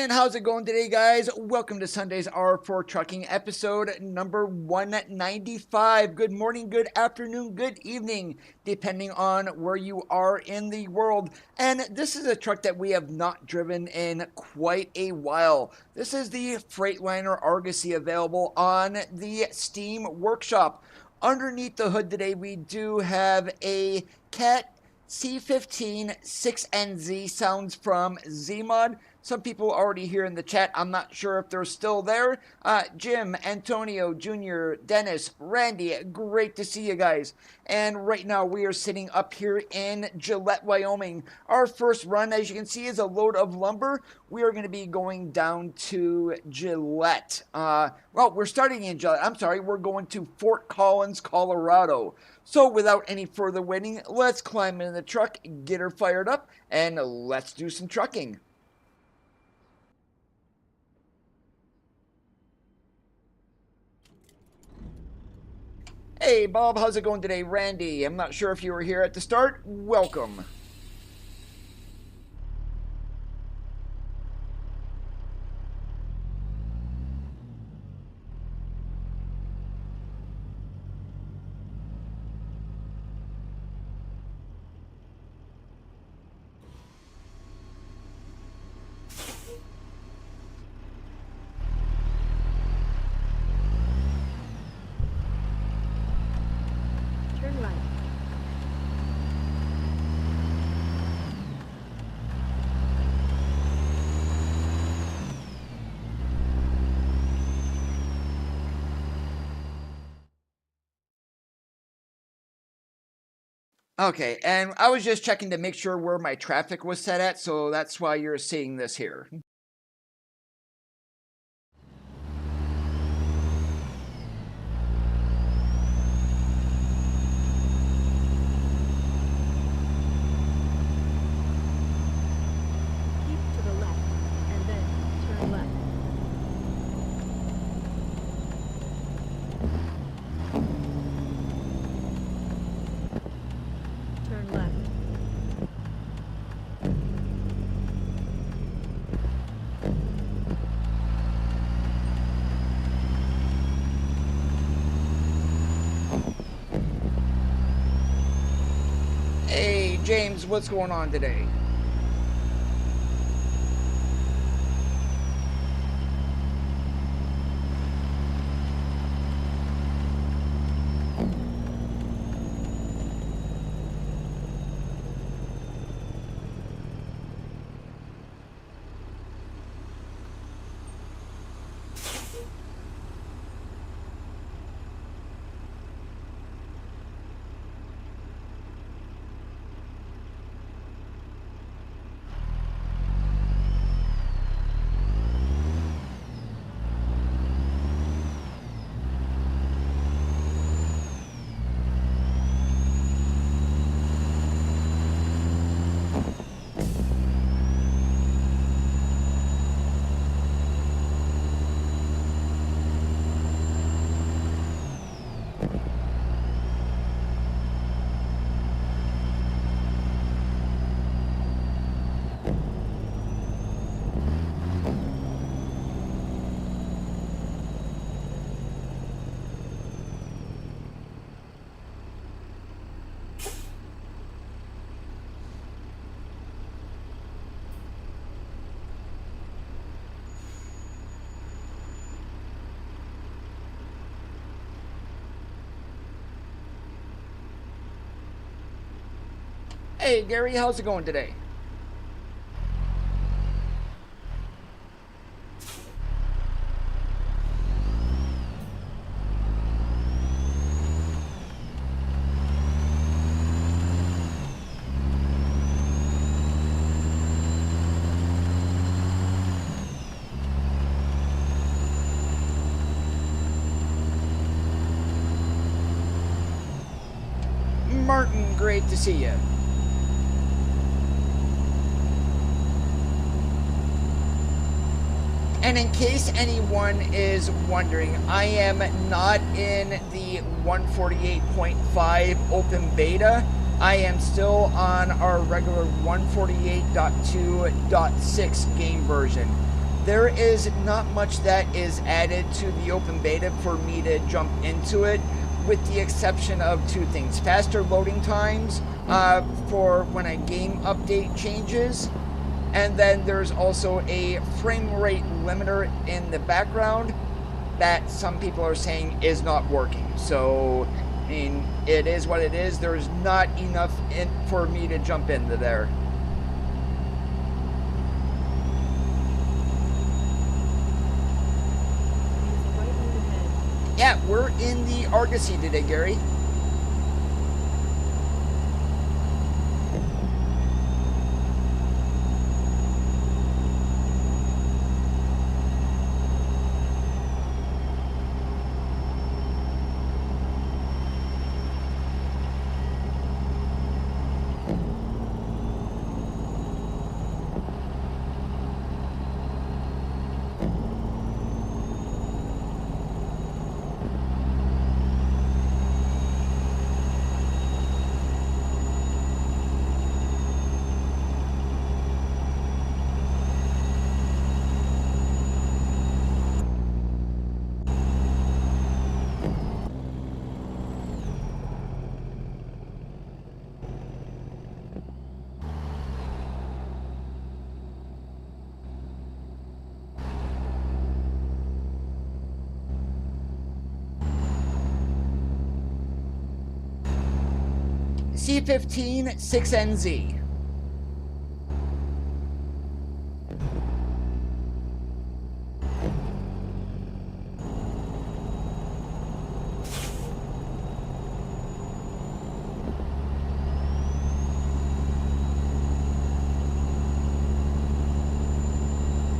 And how's it going today, guys? Welcome to Sunday's R4 Trucking episode number 195. Good morning, good afternoon, good evening, depending on where you are in the world. And this is a truck that we have not driven in quite a while. This is the Freightliner Argy, available on the Steam Workshop. Underneath the hood today, we do have a Cat C15 6NZ sounds from Zmod. Some people already here in the chat. I'm not sure if they're still there. Jim, Antonio, Jr., Dennis, Randy, great to see you guys. And right now we are sitting up here in Gillette, Wyoming. Our first run, as you can see, is a load of lumber. We are going to be going down to Gillette. Well, we're starting in Gillette. I'm sorry, we're going to Fort Collins, Colorado. So without any further waiting, let's climb in the truck, get her fired up, and let's do some trucking. Hey Bob, how's it going today? Randy, I'm not sure if you were here at the start. Welcome. Okay, and I was just checking to make sure where my traffic was set at, so that's why you're seeing this here. Hey, James, what's going on today? Hey, Gary, how's it going today? Martin, great to see you. And in case anyone is wondering, I am not in the 148.5 open beta. I am still on our regular 148.2.6 game version. there is not much that is added to the open beta for me to jump into it, with the exception of two things: faster loading times for when a game update changes, and then there's also a frame rate limiter in the background that some people are saying is not working. So, I mean, it is what it is. There's not enough for me to jump into there. Yeah, we're in the Argosy today, Gary. C15 6NZ.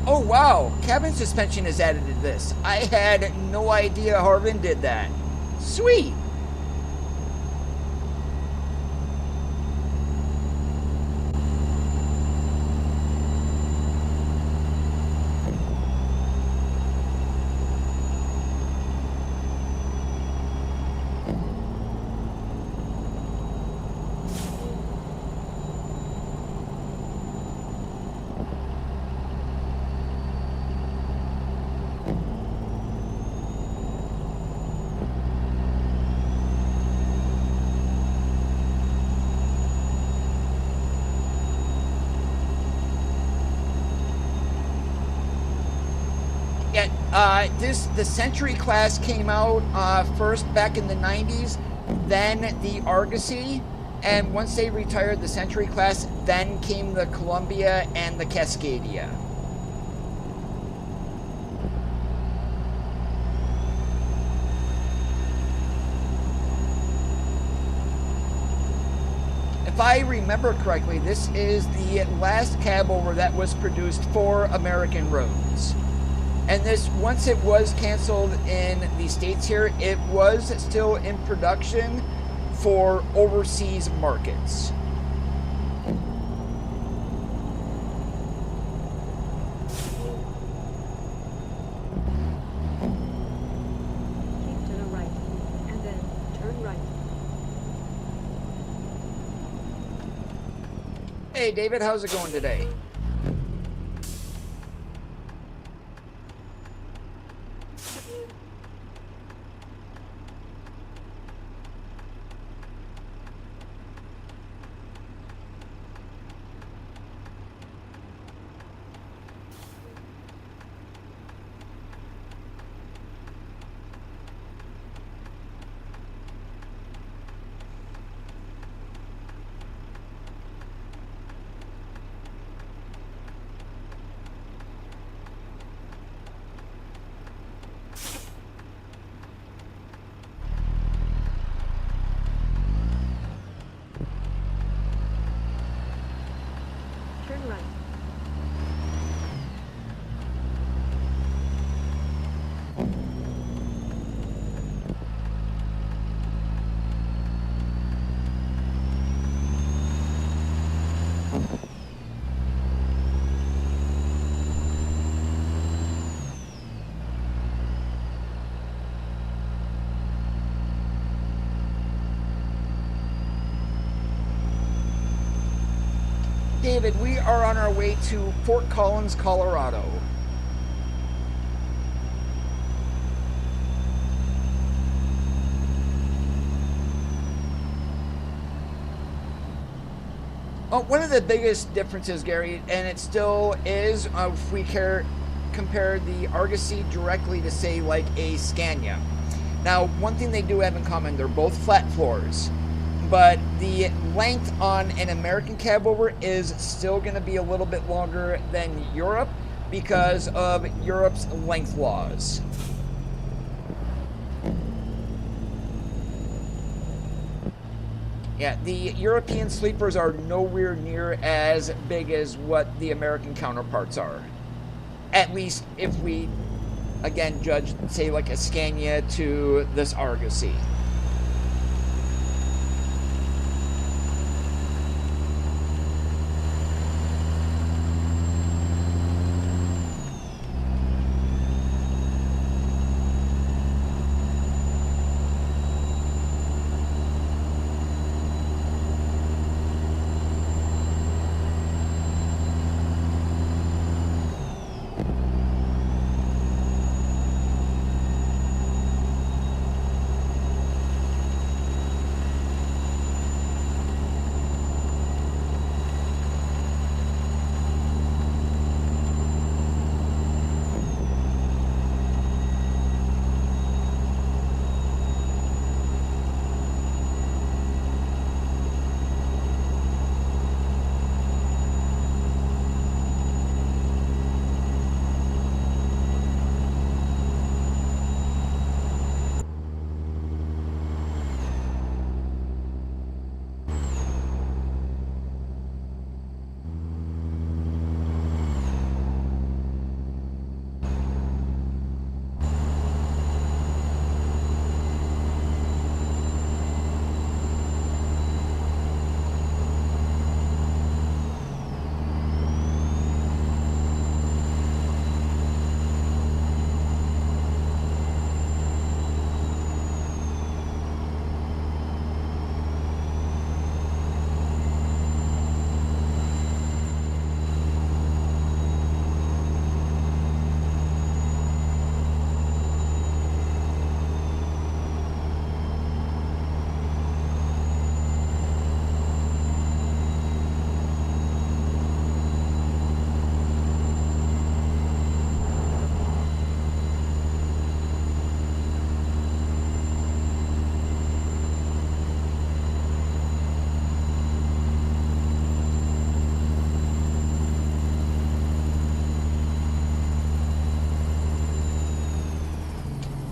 Oh wow, cabin suspension is added to this. I had no idea Harvin did that. Sweet. The Century class came out first back in the 90s, then the Argosy, and once they retired the Century class, then came the Columbia and the Cascadia. If I remember correctly, this is the last cab over that was produced for American roads. And this, once it was canceled in the States here, it was still in production for overseas markets. Keep to the right, and then turn right. Hey David, how's it going today? Turn right. David, we are on our way to Fort Collins, Colorado. One of the biggest differences, Gary, and it still is, if we compare the Argosy directly to, say, like a Scania. Now, one thing they do have in common, they're both flat floors, but the length on an American cab over is still going to be a little bit longer than Europe because of Europe's length laws. Yeah, the European sleepers are nowhere near as big as what the American counterparts are. At least if we, again, judge, say, like a Scania to this Argosy.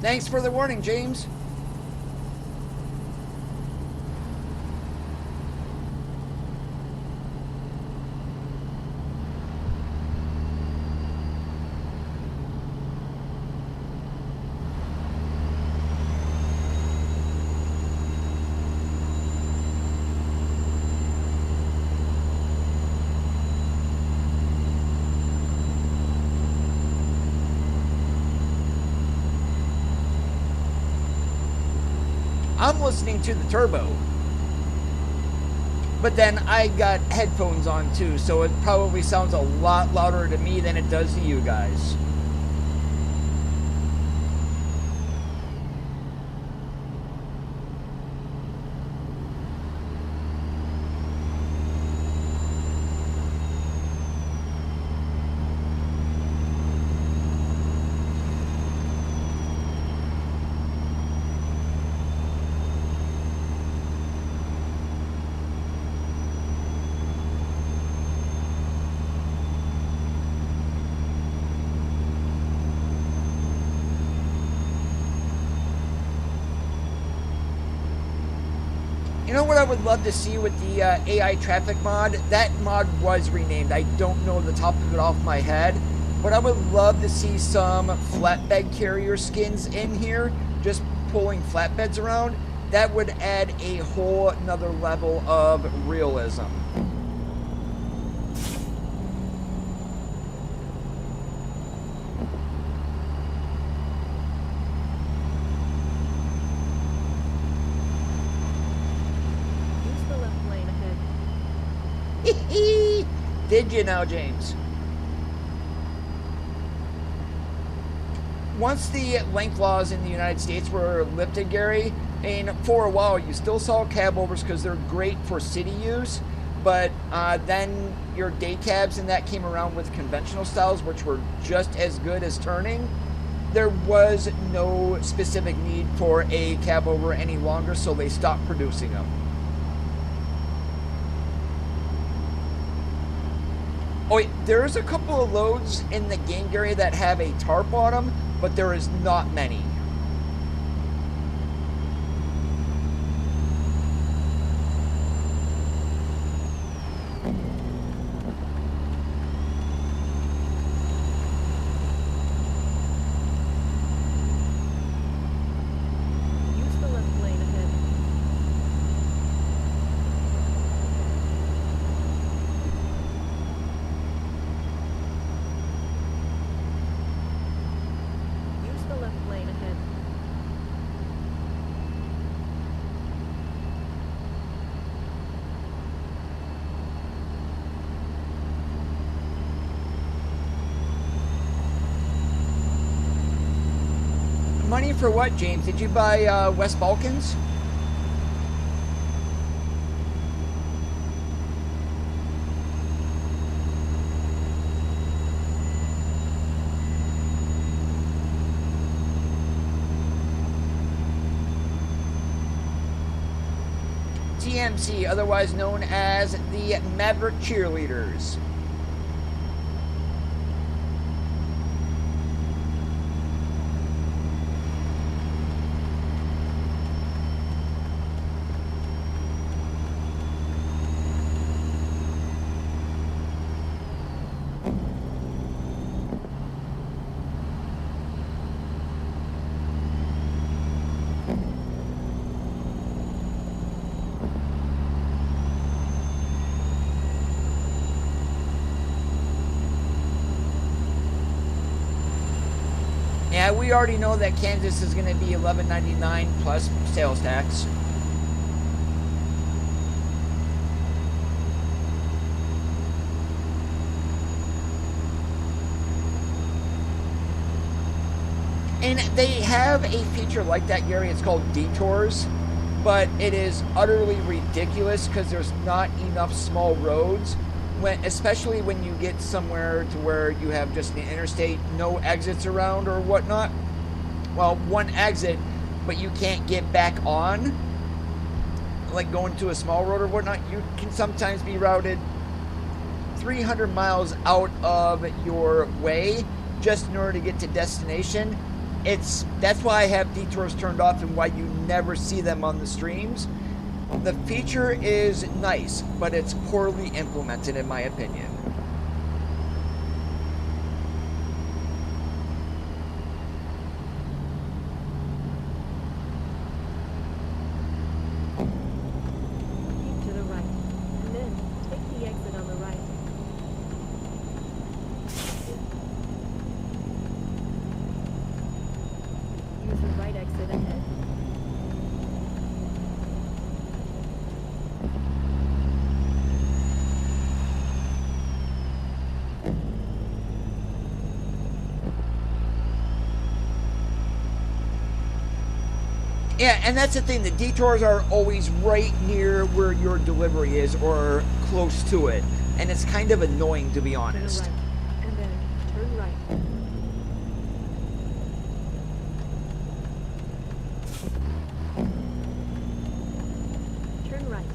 Thanks for the warning, James. I'm listening to the turbo, but then I got headphones on too, so it probably sounds a lot louder to me than it does to you guys. You know what I would love to see with the AI traffic mod? That mod was renamed. I don't know the top of it off my head, but I would love to see some flatbed carrier skins in here, just pulling flatbeds around. That would add a whole another level of realism. Did you now, James? Once the length laws in the United States were lifted, Gary, and for a while you still saw cab overs because they're great for city use, But then your day cabs and that came around with conventional styles, which were just as good as turning. There was no specific need for a cab over any longer, so they stopped producing them. Oh, wait, there's a couple of loads in the game area that have a tarp on them, but there is not many. Money for what, James? Did you buy West Balkans? TMC, otherwise known as the Maverick Cheerleaders. Yeah, we already know that Kansas is going to be $11.99 plus sales tax. And they have a feature like that, Gary. It's called detours, but it is utterly ridiculous because there's not enough small roads. Especially when you get somewhere to where you have just the interstate, no exits around or whatnot. Well, one exit, but you can't get back on, like going to a small road or whatnot. You can sometimes be routed 300 miles out of your way just in order to get to destination. That's why I have detours turned off and why you never see them on the streams. The feature is nice, but it's poorly implemented in my opinion. Keep to the right, and then take the exit on the right. Use the right exit ahead. Yeah, and that's the thing. The detours are always right near where your delivery is or close to it. And it's kind of annoying, to be honest. Turn right, and then turn right. Turn right.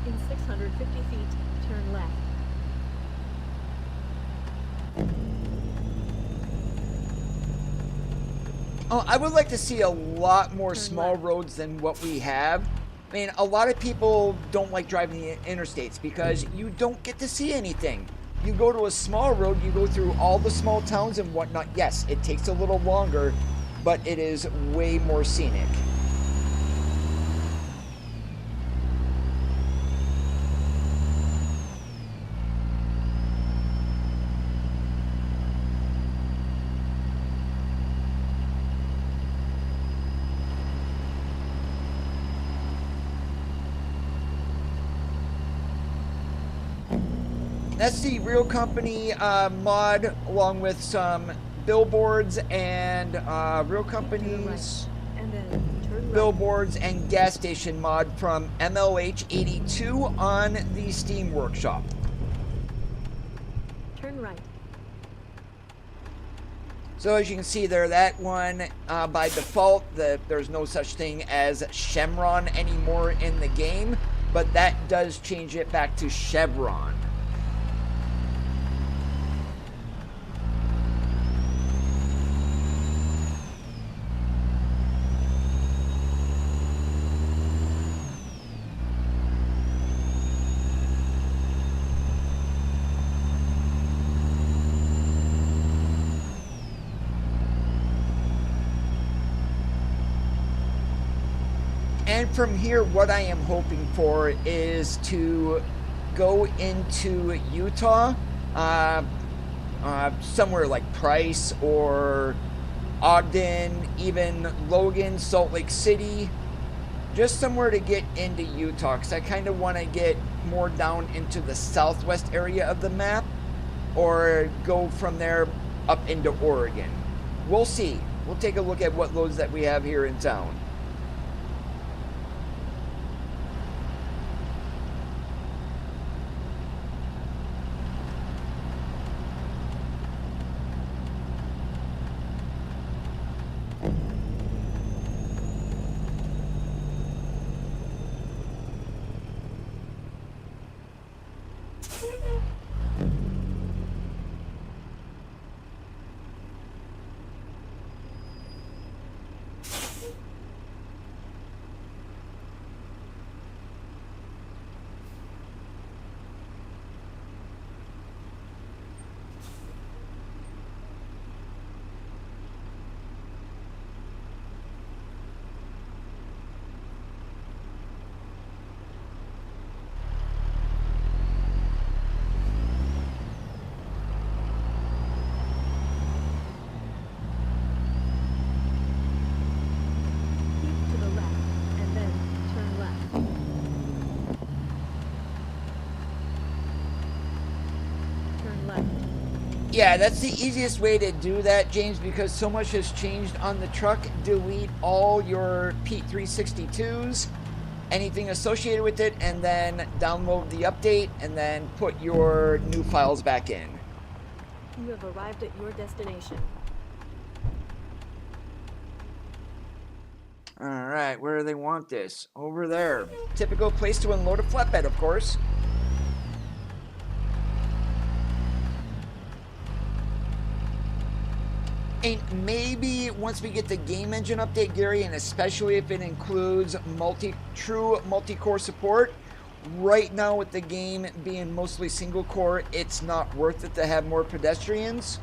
In 650 feet, turn left. Oh, I would like to see a lot more small roads than what we have. I mean, a lot of people don't like driving the interstates because you don't get to see anything. You go to a small road, you go through all the small towns and whatnot. Yes, it takes a little longer, but it is way more scenic. That's the Real Company mod, along with some billboards and Real Company's and then turn right. billboards and gas station mod from MLH82 on the Steam Workshop. Turn right. So as you can see there, that one, by default, there's no such thing as Chevron anymore in the game, but that does change it back to Chevron. And from here, what I am hoping for is to go into Utah, somewhere like Price or Ogden, even Logan, Salt Lake City, just somewhere to get into Utah, because I kind of want to get more down into the southwest area of the map, or go from there up into Oregon. We'll see. We'll take a look at what loads that we have here in town. Yeah, that's the easiest way to do that, James, because so much has changed on the truck. Delete all your Pete 362s, anything associated with it, and then download the update, and then put your new files back in. You have arrived at your destination. Alright, where do they want this? Over there. Typical place to unload a flatbed, of course. And maybe once we get the game engine update, Gary, and especially if it includes true multi-core support, right now with the game being mostly single core, it's not worth it to have more pedestrians.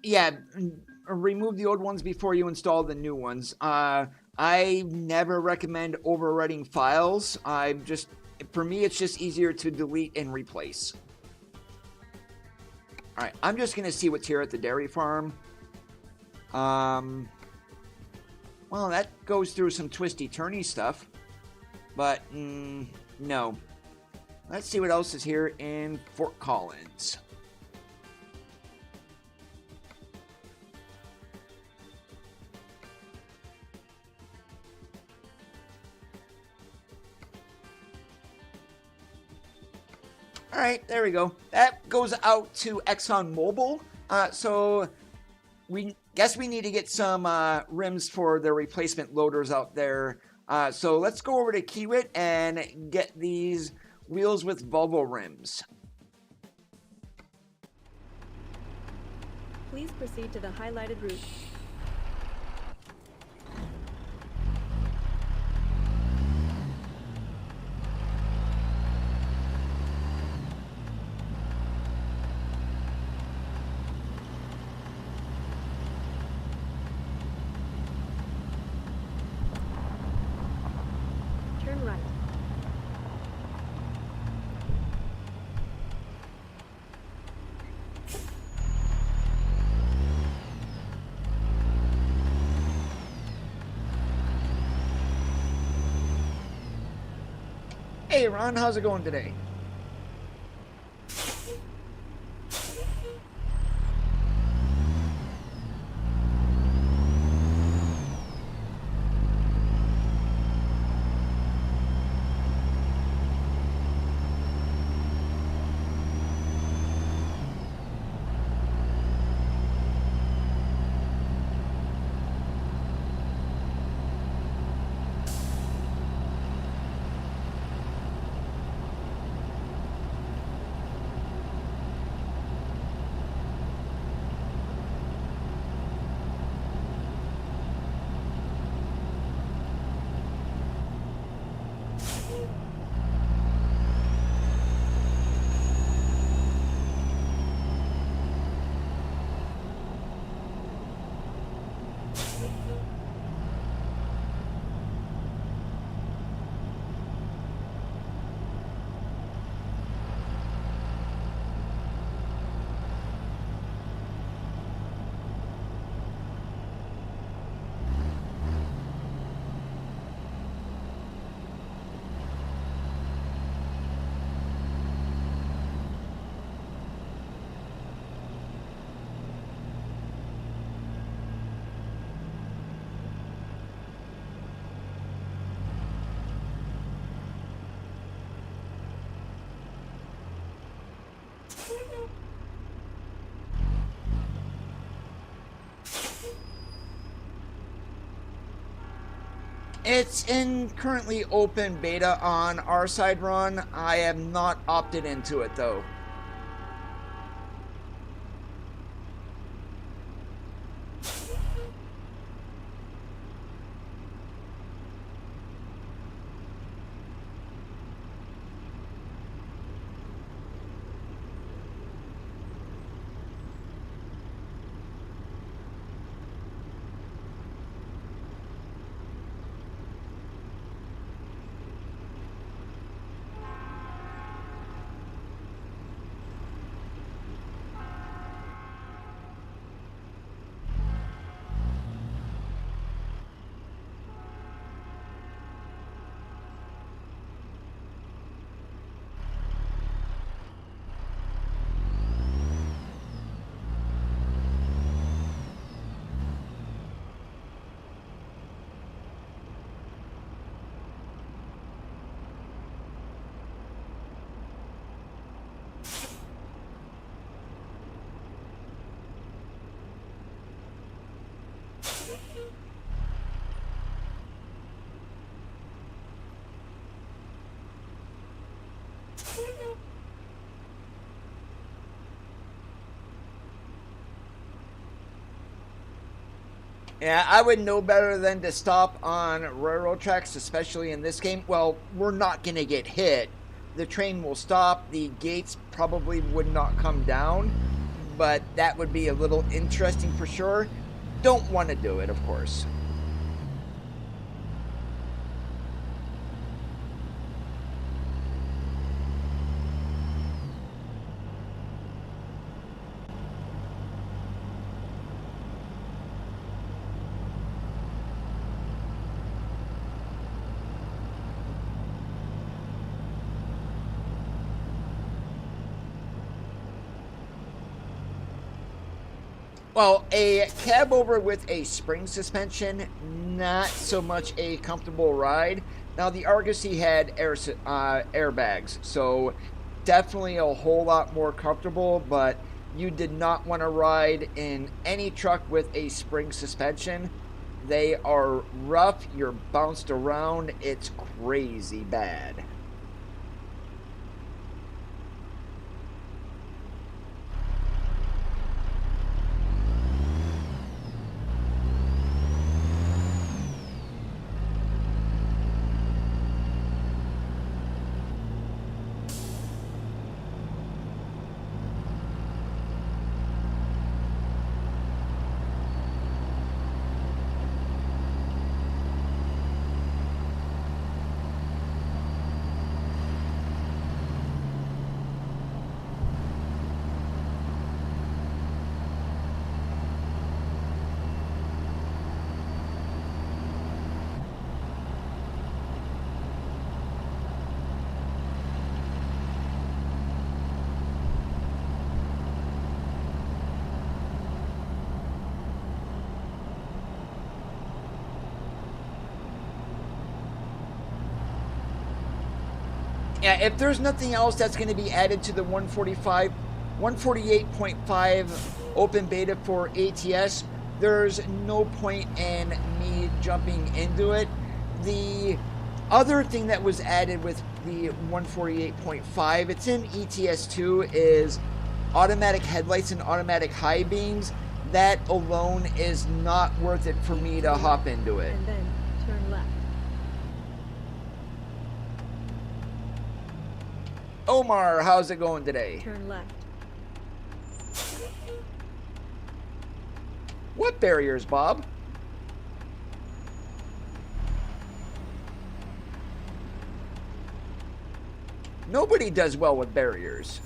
Yeah, remove the old ones before you install the new ones. I never recommend overwriting files. For me, it's just easier to delete and replace. All right, I'm just gonna see what's here at the dairy farm. Well, that goes through some twisty-turny stuff, but no. Let's see what else is here in Fort Collins. All right, there we go. That goes out to ExxonMobil. So we guess we need to get some rims for their replacement loaders out there. So let's go over to Kiewit and get these wheels with Volvo rims. Please proceed to the highlighted route. Turn right. Hey Ron, how's it going today? It's in currently open beta on our side, Ron. I have not opted into it though. Yeah, I would know better than to stop on railroad tracks, especially in this game. Well, we're not going to get hit. The train will stop. The gates probably would not come down, but that would be a little interesting for sure. Don't want to do it, of course. Well, a cab over with a spring suspension, not so much a comfortable ride. Now, the Argosy had airbags, so definitely a whole lot more comfortable, but you did not want to ride in any truck with a spring suspension. They are rough, you're bounced around, it's crazy bad. Yeah, if there's nothing else that's going to be added to the 148.5 open beta for ATS, there's no point in me jumping into it. The other thing that was added with the 148.5, it's in ETS2, is automatic headlights and automatic high beams. That alone is not worth it for me to hop into it. And then turn left. Omar, how's it going today? Turn left. What barriers, Bob? Nobody does well with barriers.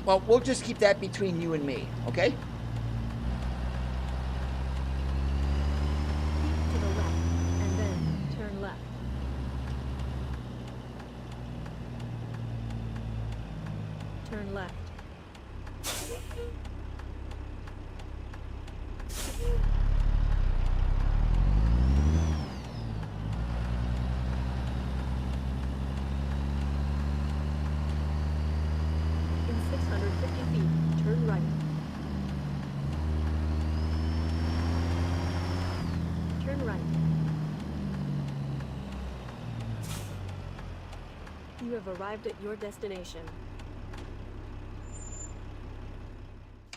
Well, we'll just keep that between you and me, okay? To the left, and then turn left. Turn left. In 650 feet, turn right. Turn right. You have arrived at your destination.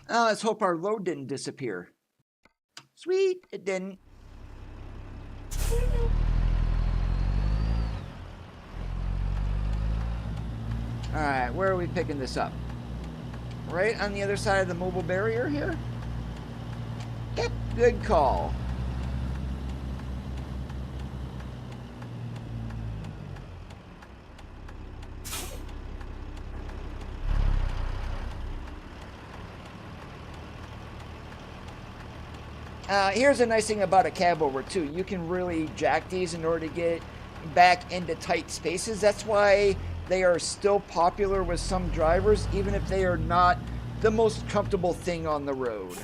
Let's hope our load didn't disappear. Sweet, it didn't. Alright, where are we picking this up? Right on the other side of the mobile barrier here? Yep, good call. Here's a nice thing about a cab over too. You can really jack these in order to get back into tight spaces. That's why they are still popular with some drivers, even if they are not the most comfortable thing on the road.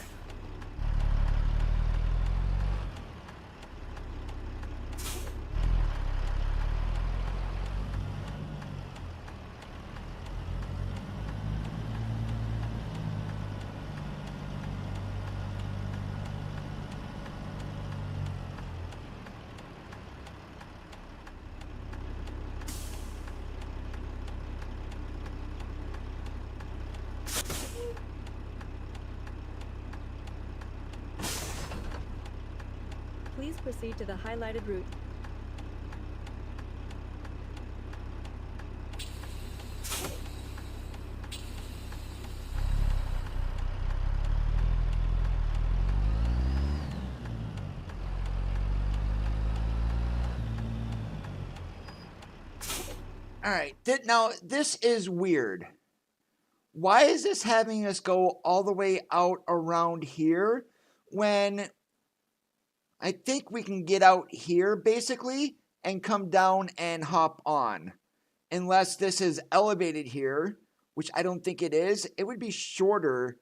Please proceed to the highlighted route. All right. Now, this is weird. Why is this having us go all the way out around here when I think we can get out here basically and come down and hop on? Unless this is elevated here, which I don't think it is, it would be shorter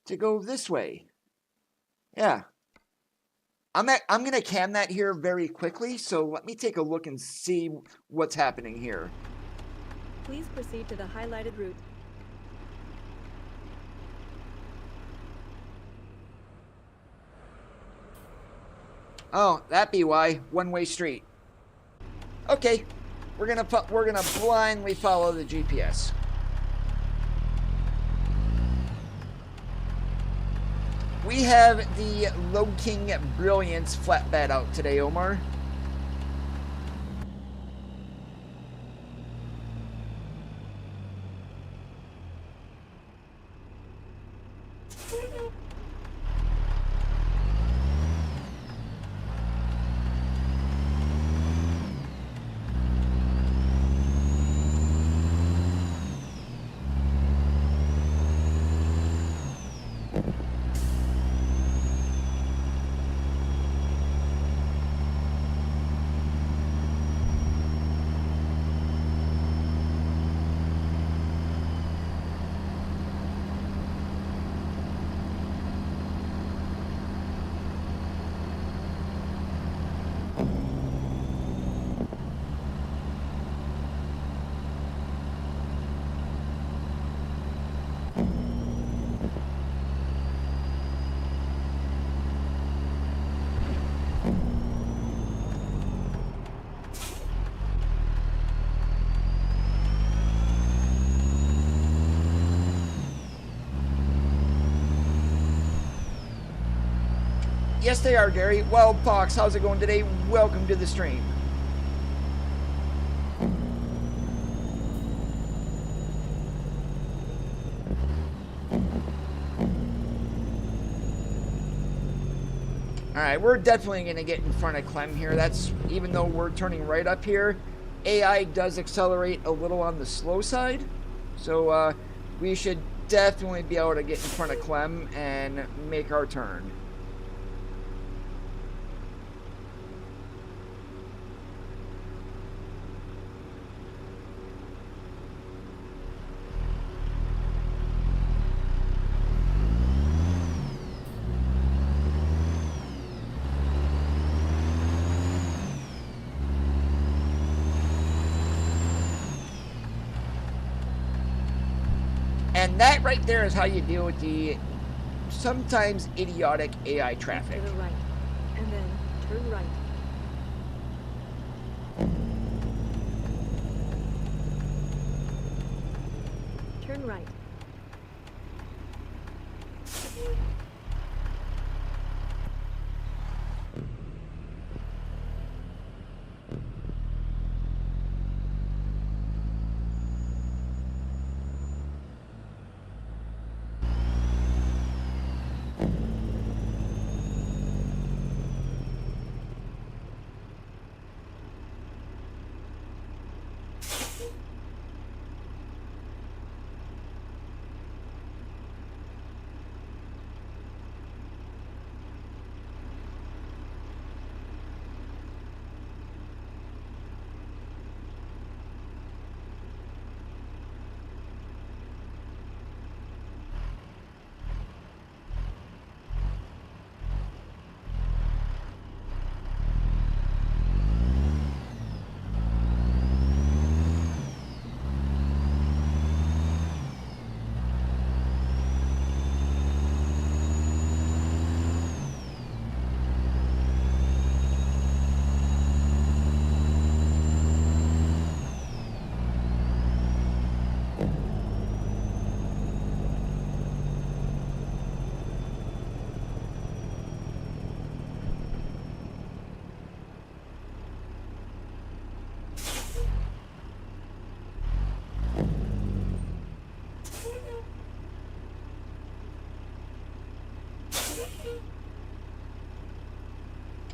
to go this way. Yeah. I'm going to cam that here very quickly, so let me take a look and see what's happening here. Please proceed to the highlighted route. Oh, that be why. One-way street. Okay, we're gonna blindly follow the GPS. We have the Load King Brilliance flatbed out today, Omar. Yes, they are, Gary. Well, Fox, how's it going today? Welcome to the stream. All right, we're definitely going to get in front of Clem here. That's, even though we're turning right up here, AI does accelerate a little on the slow side. So we should definitely be able to get in front of Clem and make our turn. And that right there is how you deal with the sometimes idiotic AI traffic. To the right, and then turn right. Turn right.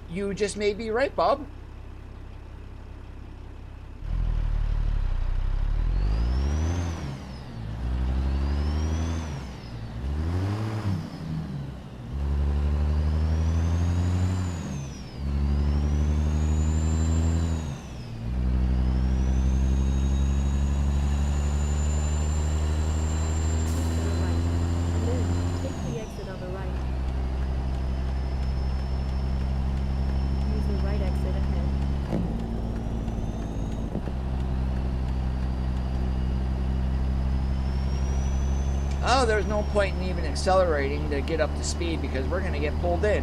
You just may be right, Bob. Oh, there's no point in even accelerating to get up to speed because we're going to get pulled in.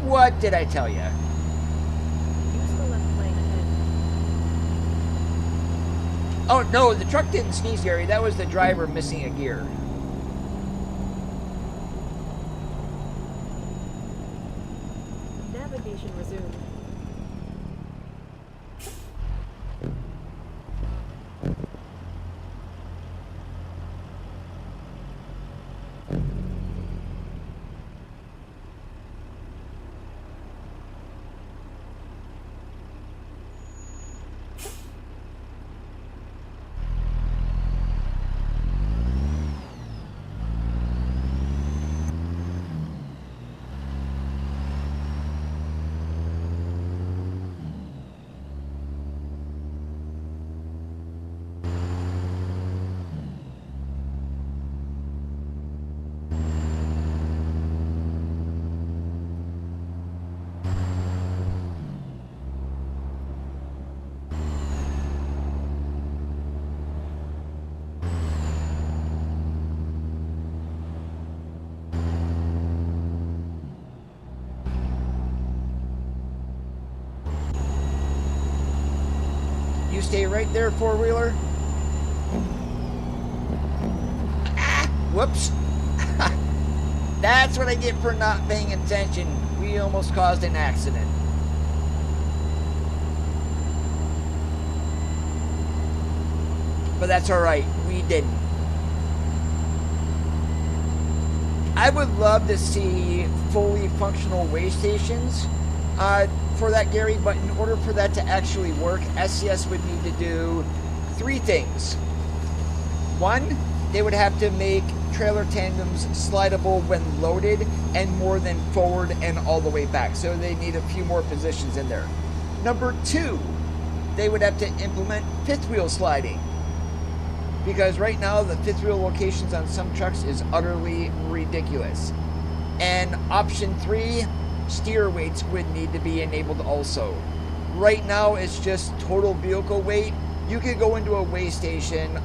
What did I tell you? Use the left lane ahead. Oh, no, the truck didn't sneeze, Gary. That was the driver missing a gear. Navigation resumed. You stay right there, four-wheeler. Ah, whoops. That's what I get for not paying attention. We almost caused an accident. But that's all right. We didn't. I would love to see fully functional way stations for that, Gary, but in order for that to actually work, SCS would need to do three things. One, they would have to make trailer tandems slidable when loaded and more than forward and all the way back. So they need a few more positions in there. Number two, they would have to implement fifth wheel sliding. Because right now the fifth wheel locations on some trucks is utterly ridiculous. And option three, steer weights would need to be enabled also. Right now it's just total vehicle weight. You could go into a weigh station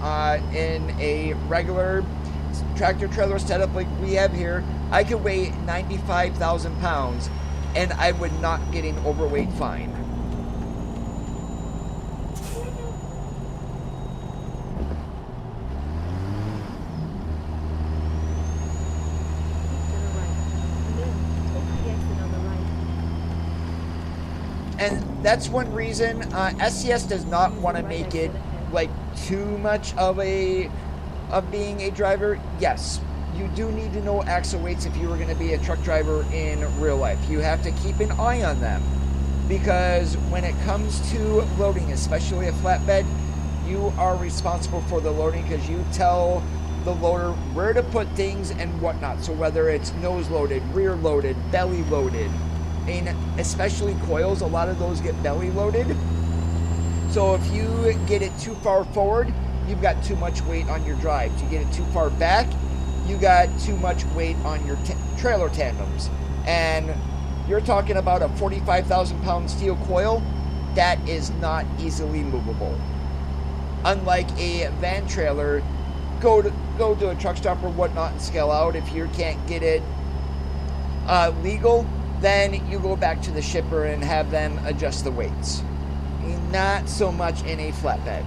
in a regular tractor trailer setup like we have here. I could weigh 95,000 pounds and I would not get an overweight fine. And that's one reason SCS does not want to make it like too much of being a driver. Yes, you do need to know axle weights if you were going to be a truck driver in real life. You have to keep an eye on them because when it comes to loading, especially a flatbed, you are responsible for the loading because you tell the loader where to put things and whatnot. So whether it's nose loaded, rear loaded, belly loaded, and especially coils, a lot of those get belly loaded. So if you get it too far forward, you've got too much weight on your drive. You get it too far back, you got too much weight on your trailer tandems. And you're talking about a 45,000 pound steel coil that is not easily movable. Unlike a van trailer, go to a truck stop or whatnot and scale out. If you can't get it legal, then you go back to the shipper and have them adjust the weights. Not so much in a flatbed.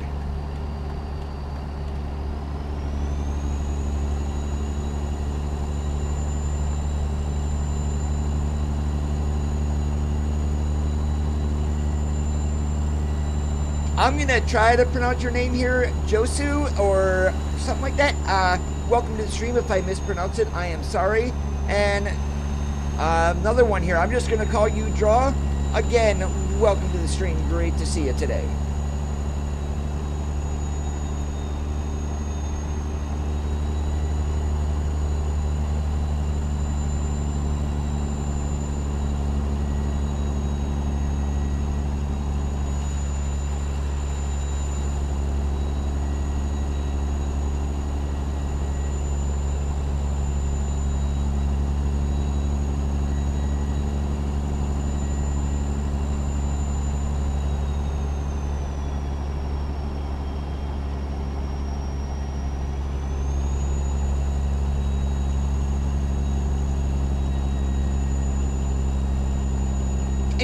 I'm going to try to pronounce your name here, Josu, or something like that. Welcome to the stream. If I mispronounce it, I am sorry. And another one here. I'm just going to call you Draw. Again, welcome to the stream. Great to see you today.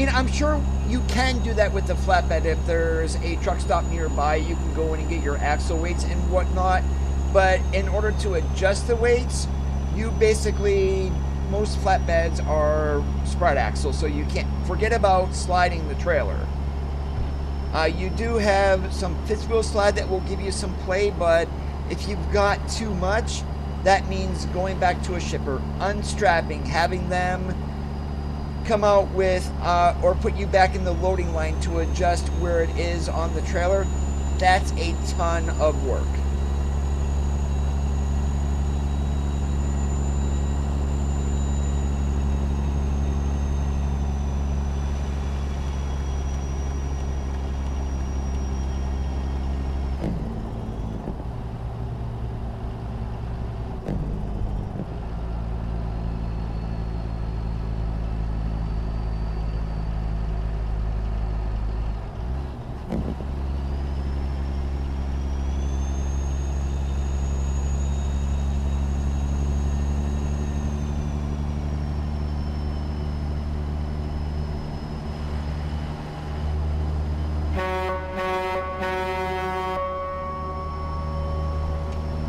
And I'm sure you can do that with the flatbed. If there's a truck stop nearby, you can go in and get your axle weights and whatnot. But in order to adjust the weights, you basically, most flatbeds are spread axle, so you can't forget about sliding the trailer. You do have some fifth wheel slide that will give you some play, but if you've got too much, that means going back to a shipper, unstrapping, having them come out with or put you back in the loading line to adjust where it is on the trailer. That's a ton of work.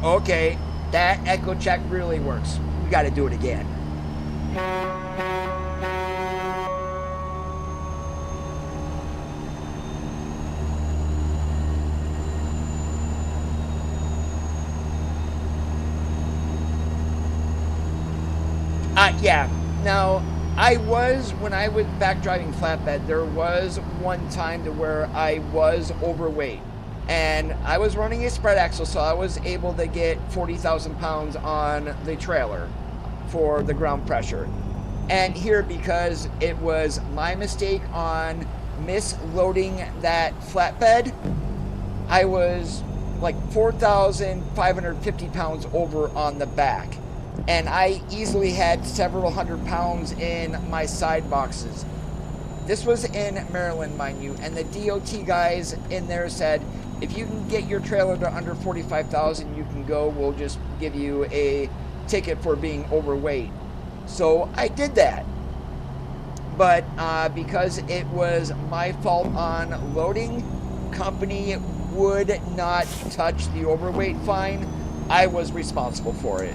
Okay, that echo check really works. We got to do it again. Yeah. Now, when I was back driving flatbed, there was one time to where I was overweight. And I was running a spread axle, so I was able to get 40,000 pounds on the trailer for the ground pressure. And here, because it was my mistake on misloading that flatbed, I was like 4,550 pounds over on the back. And I easily had several hundred pounds in my side boxes. This was in Maryland, mind you, and the DOT guys in there said, if you can get your trailer to under 45,000, you can go. We'll just give you a ticket for being overweight. So I did that. But because it was my fault on loading, company would not touch the overweight fine. I was responsible for it.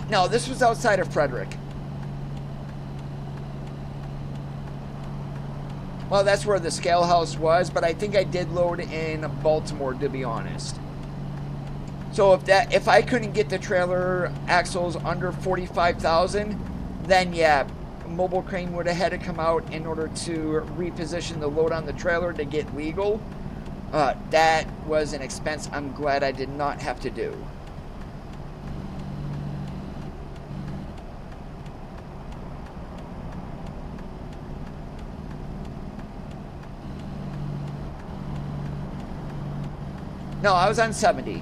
No, this was outside of Frederick. Well, that's where the scale house was, but I think I did load in Baltimore, to be honest. So if I couldn't get the trailer axles under 45,000, then yeah, mobile crane would have had to come out in order to reposition the load on the trailer to get legal. That was an expense I'm glad I did not have to do. No, I was on 70.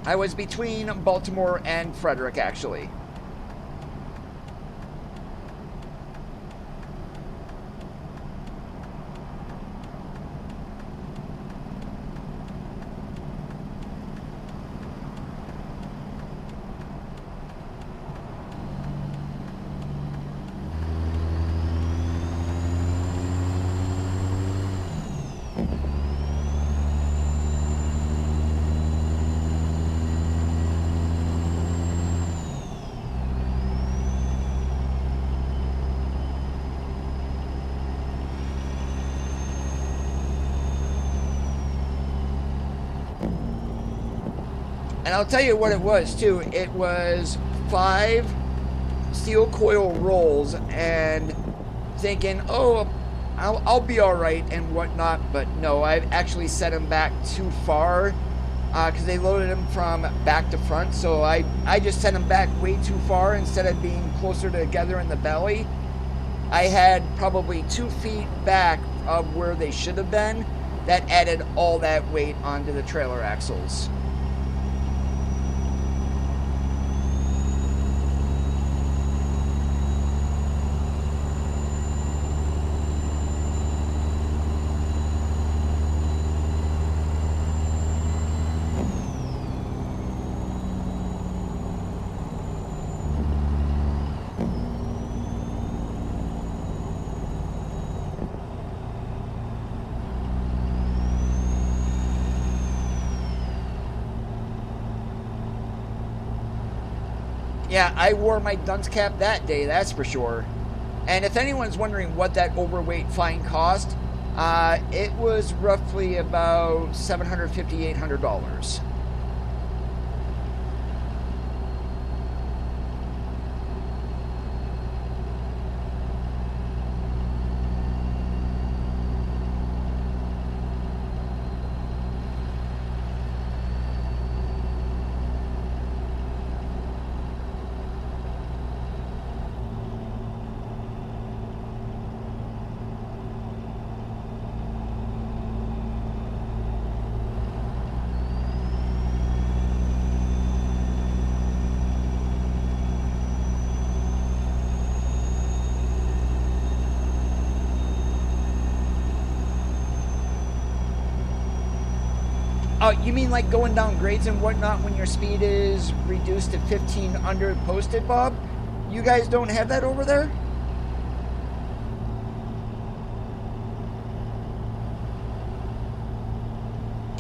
I was between Baltimore and Frederick, actually. And I'll tell you what it was, too. It was 5 steel coil rolls and thinking, oh, I'll be all right and whatnot. But no, I actually set them back too far because they loaded them from back to front. So I just set them back way too far instead of being closer together in the belly. I had probably 2 feet back of where they should have been. That added all that weight onto the trailer axles. Yeah, I wore my dunce cap that day, that's for sure. And if anyone's wondering what that overweight fine cost, it was roughly about $750, $800. Oh, you mean like going down grades and whatnot when your speed is reduced to 15 under posted, Bob? You guys don't have that over there?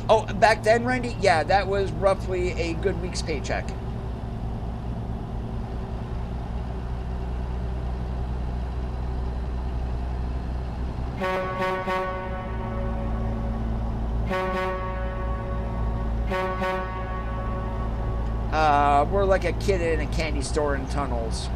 Oh, back then, Randy? Yeah, that was roughly a good week's paycheck. We're like a kid in a candy store in tunnels.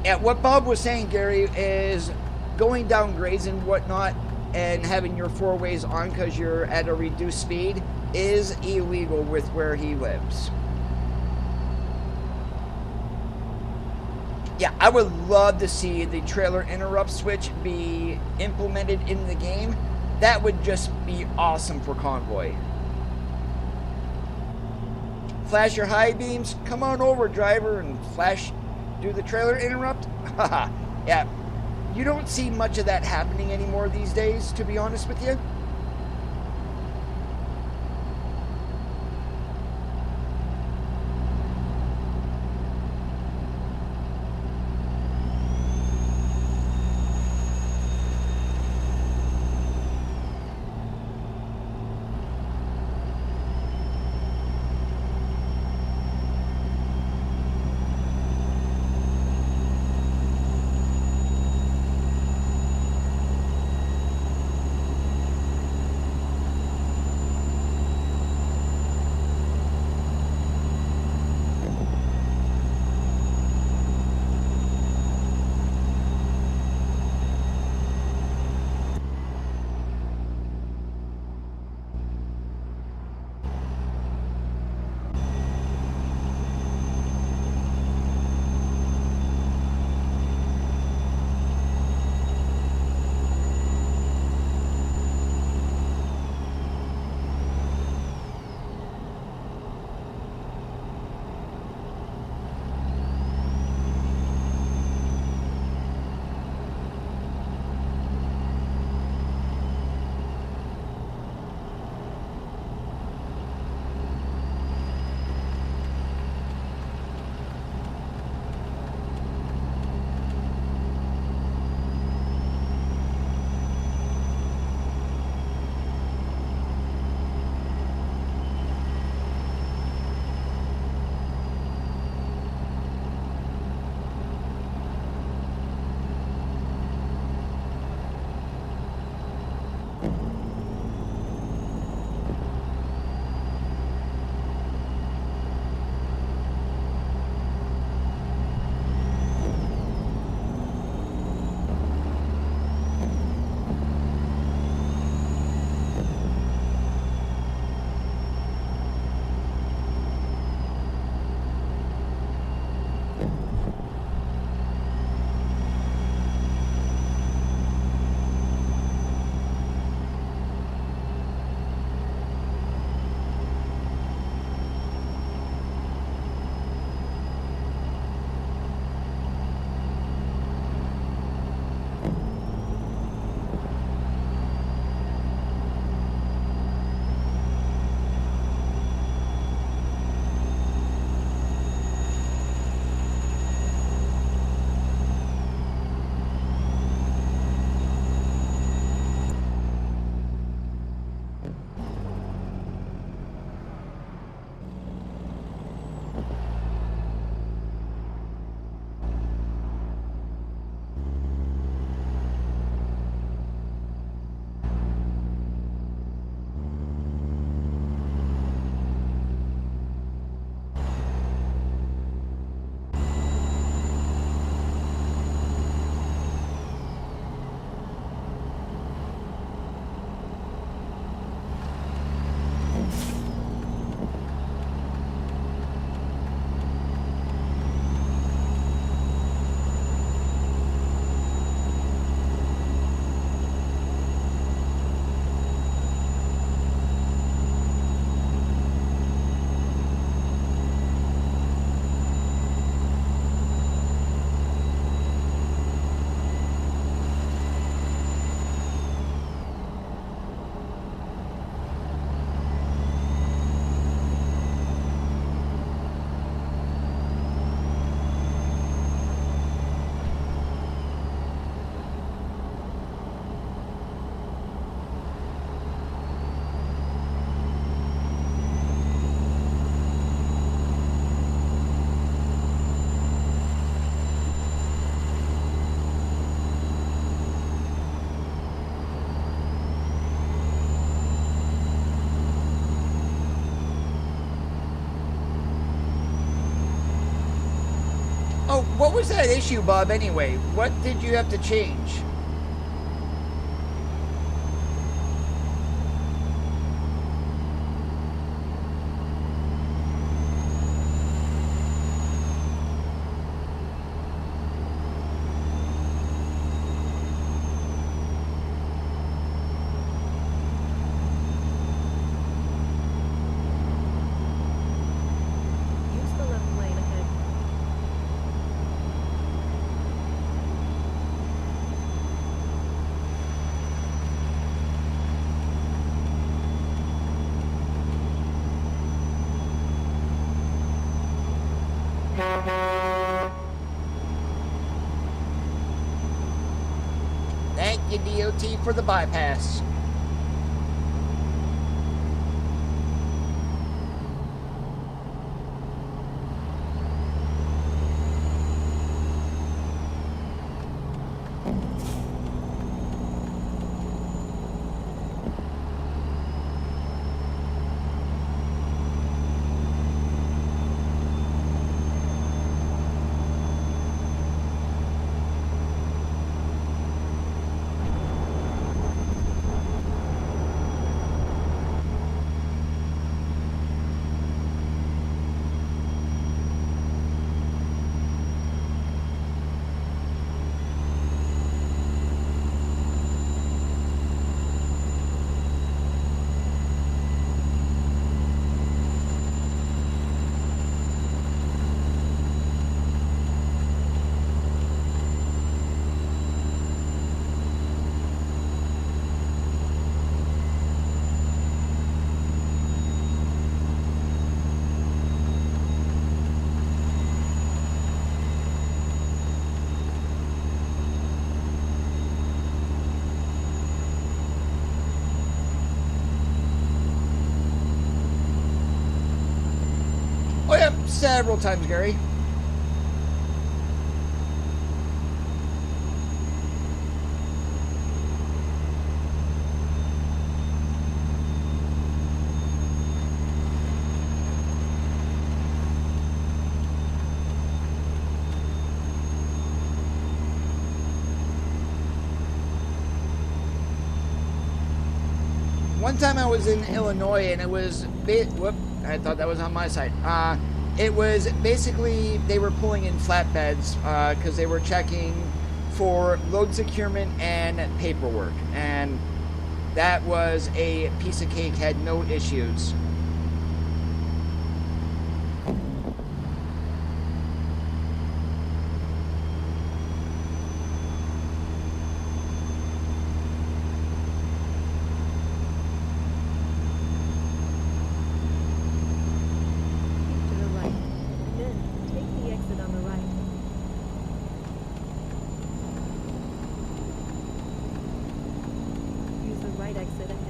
Yeah, what Bob was saying, Gary, is going down grades and whatnot and having your four ways on because you're at a reduced speed is illegal with where he lives. Yeah, I would love to see the trailer interrupt switch be implemented in the game. That would just be awesome for Convoy. Flash your high beams, come on over, driver, and flash. Do the trailer interrupt? Haha. Yeah, you don't see much of that happening anymore these days, to be honest with you. what was that issue, Bob, anyway? What did you have to change? Use the left lane ahead. Thank you, DOT, for the bypass. Oh, yeah, several times, Gary. One time I was in Illinois and it was, whoop, I thought that was on my side. It was basically, they were pulling in flatbeds because they were checking for load securement and paperwork. And that was a piece of cake, had no issues. Keep to the right. Then take the exit on the right. Use the right exit ahead.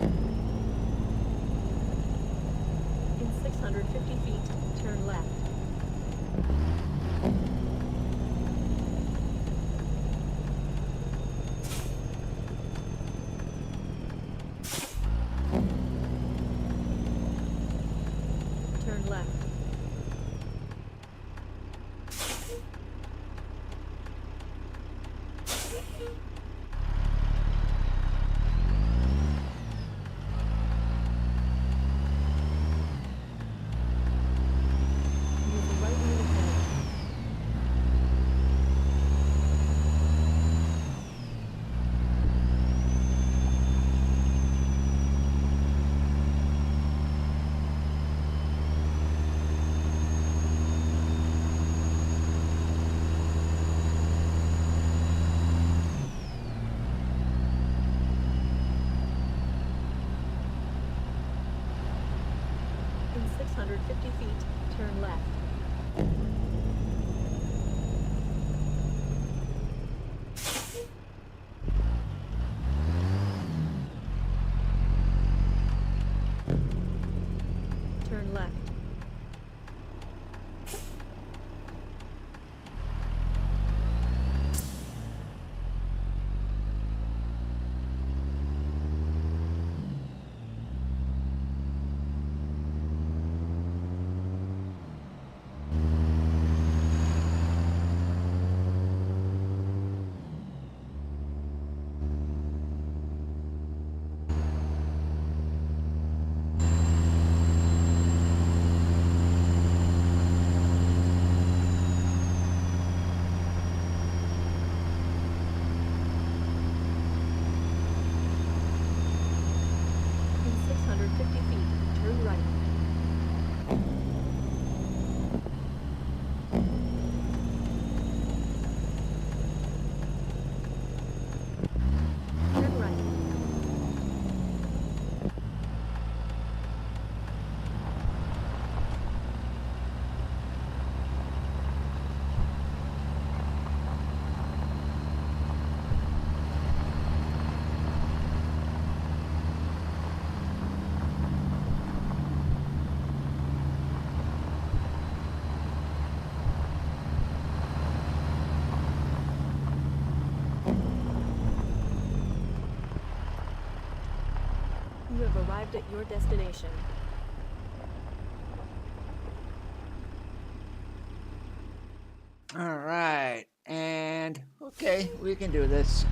In 650 feet, turn left. Turn left. Use the right lane ahead. In 650 feet, turn left. Turn left. In 650 feet, turn right. Turn right. You have arrived at your destination. All right, and okay, we can do this.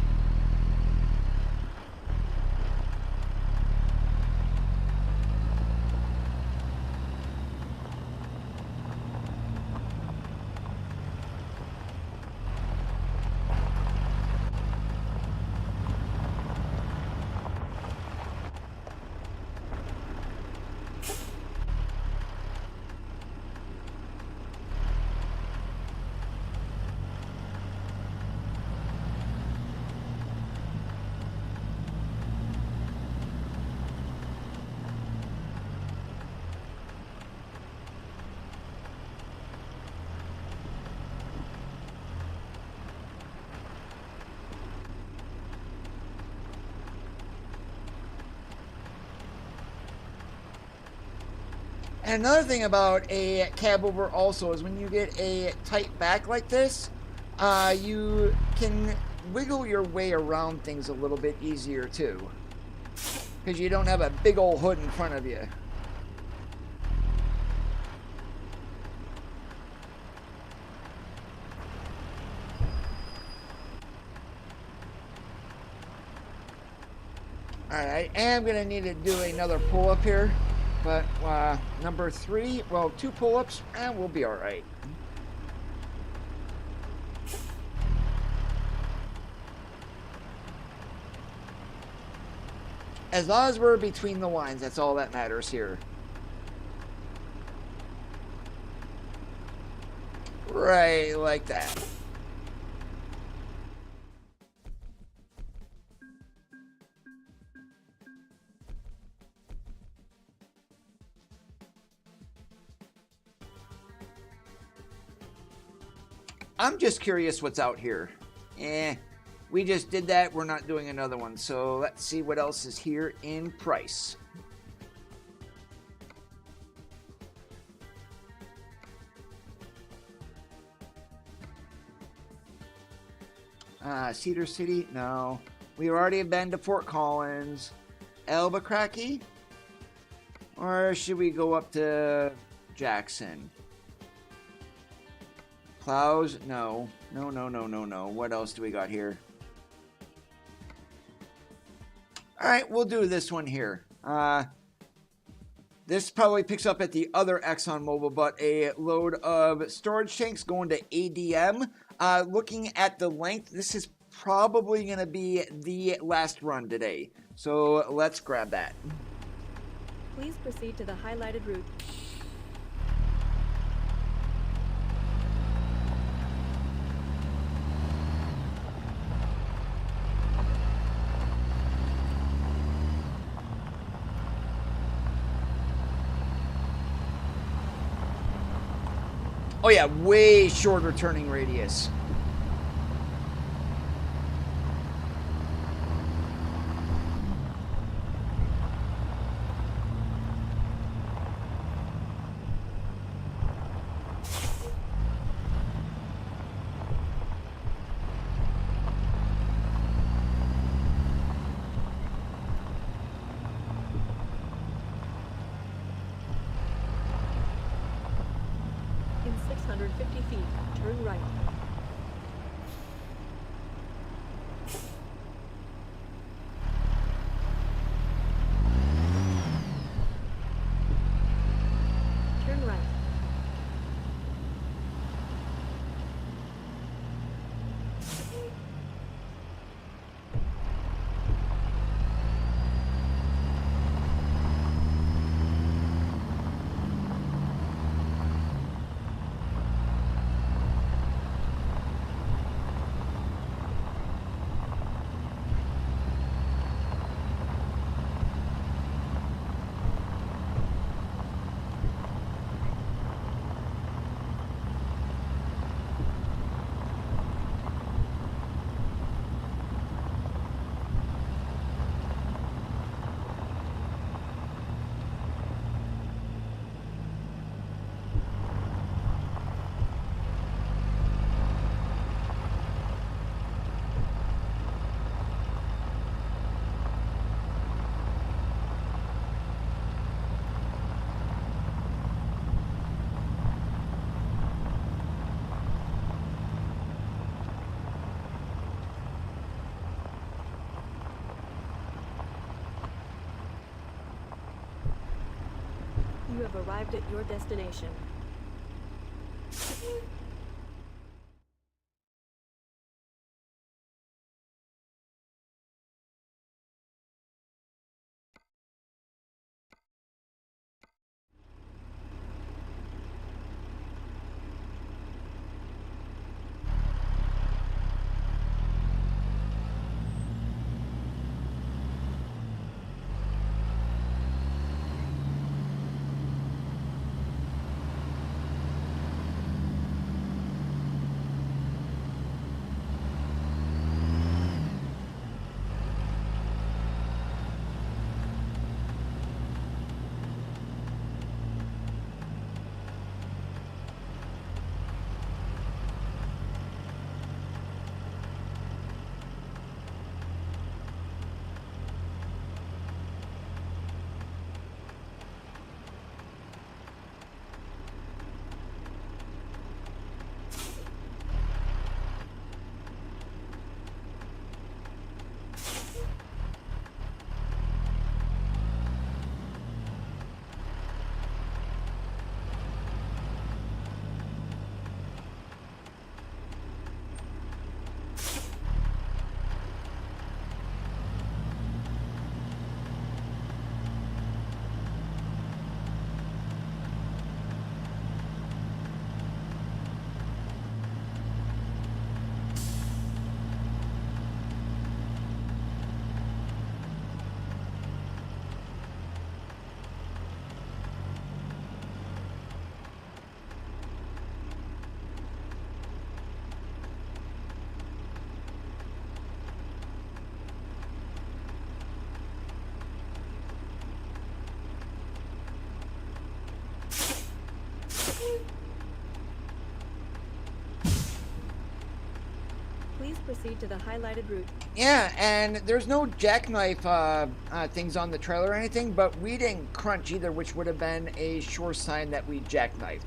And another thing about a cab over also is when you get a tight back like this, you can wiggle your way around things a little bit easier too, because you don't have a big old hood in front of you. Alright, I am going to need to do another pull-up here. But number 3, well, 2 pull-ups, and we'll be alright. As long as we're between the lines, that's all that matters here. Right, like that. I'm just curious what's out here. We just did that. We're not doing another one. So let's see what else is here in price. Cedar City? No. We already have been to Fort Collins. Albuquerque? Or should we go up to Jackson? Plows? No. No, no, no, no, no. What else do we got here? Alright, we'll do this one here. This probably picks up at the other ExxonMobil, but a load of storage tanks going to ADM. Looking at the length, this is probably going to be the last run today. So let's grab that. Please proceed to the highlighted route. Oh yeah, way shorter turning radius. In 650 feet, turn right. Turn right. You have arrived at your destination. proceed to the highlighted route. Yeah, and there's no jackknife things on the trailer or anything, but we didn't crunch either, which would have been a sure sign that we jackknifed.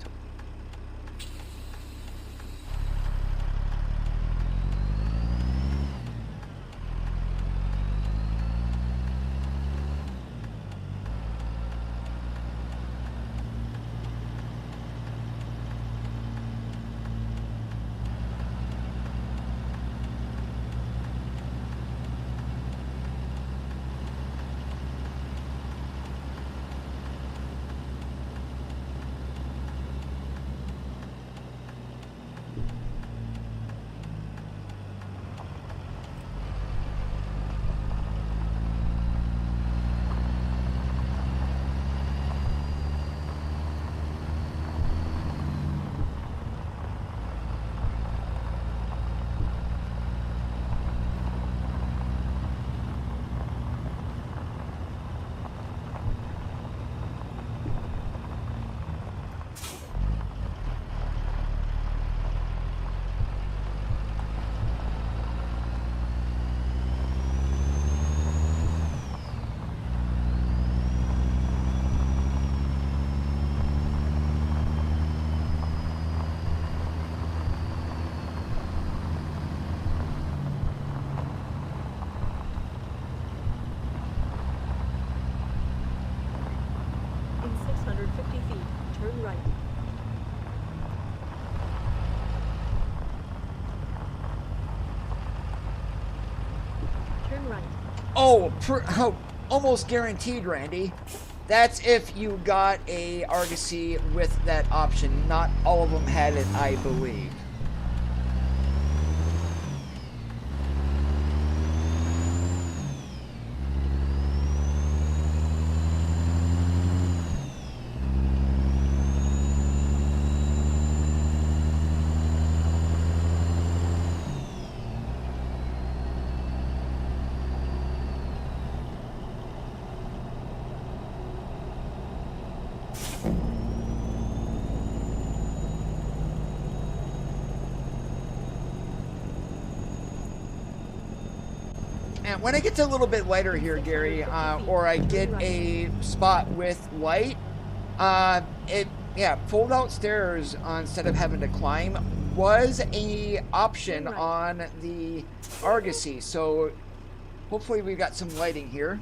In 650 feet, turn right. Turn right. Oh, almost guaranteed, Randy. That's if you got a Argosy with that option. Not all of them had it, I believe. And when it gets a little bit lighter here, Gary, or I get a spot with light, fold out stairs instead of having to climb was a option on the Argosy. So hopefully we got some lighting here.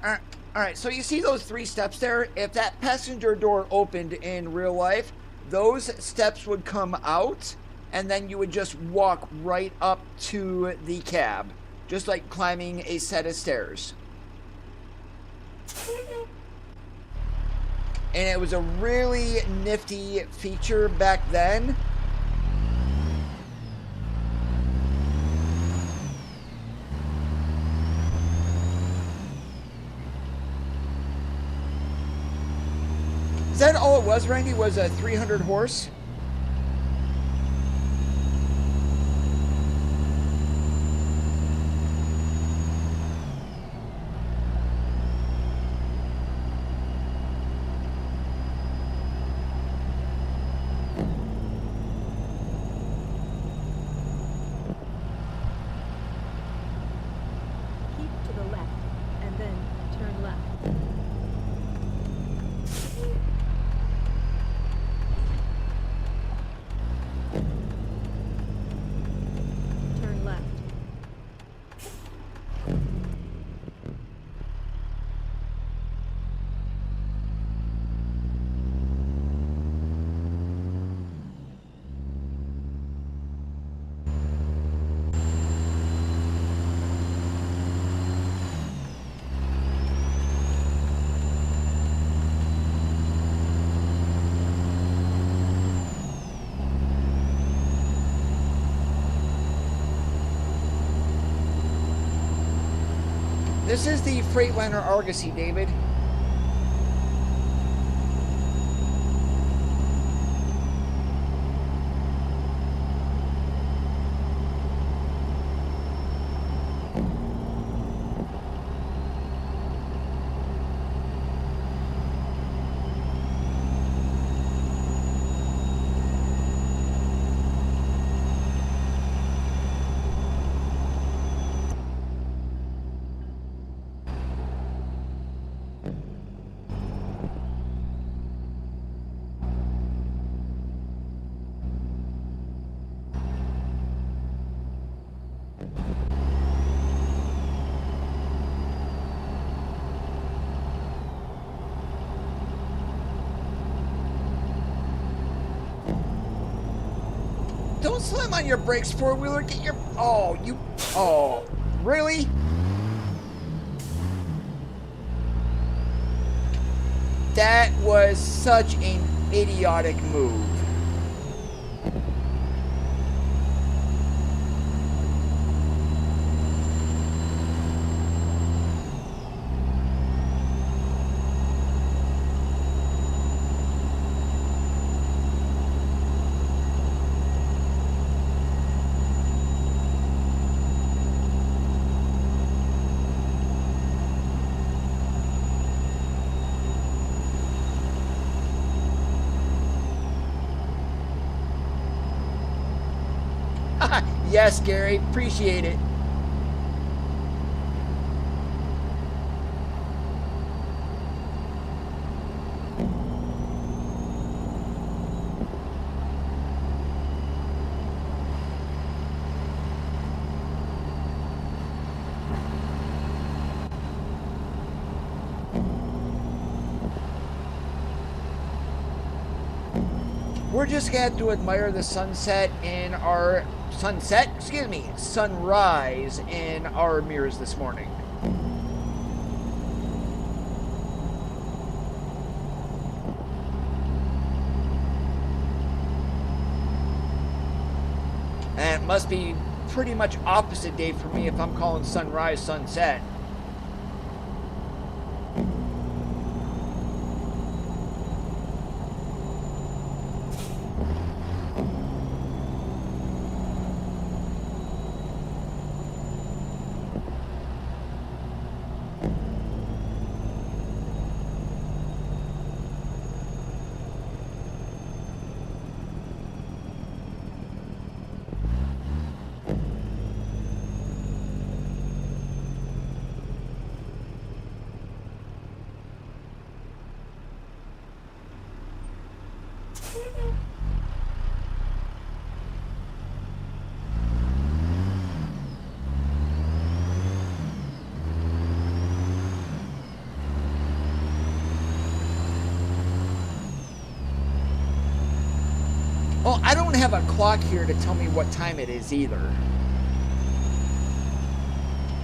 All right, so you see those 3 steps there? If that passenger door opened in real life, those steps would come out, and then you would just walk right up to the cab, just like climbing a set of stairs. And it was a really nifty feature back then. Is that all it was, Randy? Was a 300 horse? Keep to the left, and then turn left. Turn left. This is the Freightliner Argy, David. don't slam on your brakes, four-wheeler. Get your... Oh, you... Oh, really? That was such an idiotic move. Yes, Gary, appreciate it. We're just gonna have to admire the sunset in our sunrise in our mirrors this morning. And it must be pretty much opposite day for me if I'm calling sunrise sunset. Well, I don't have a clock here to tell me what time it is either.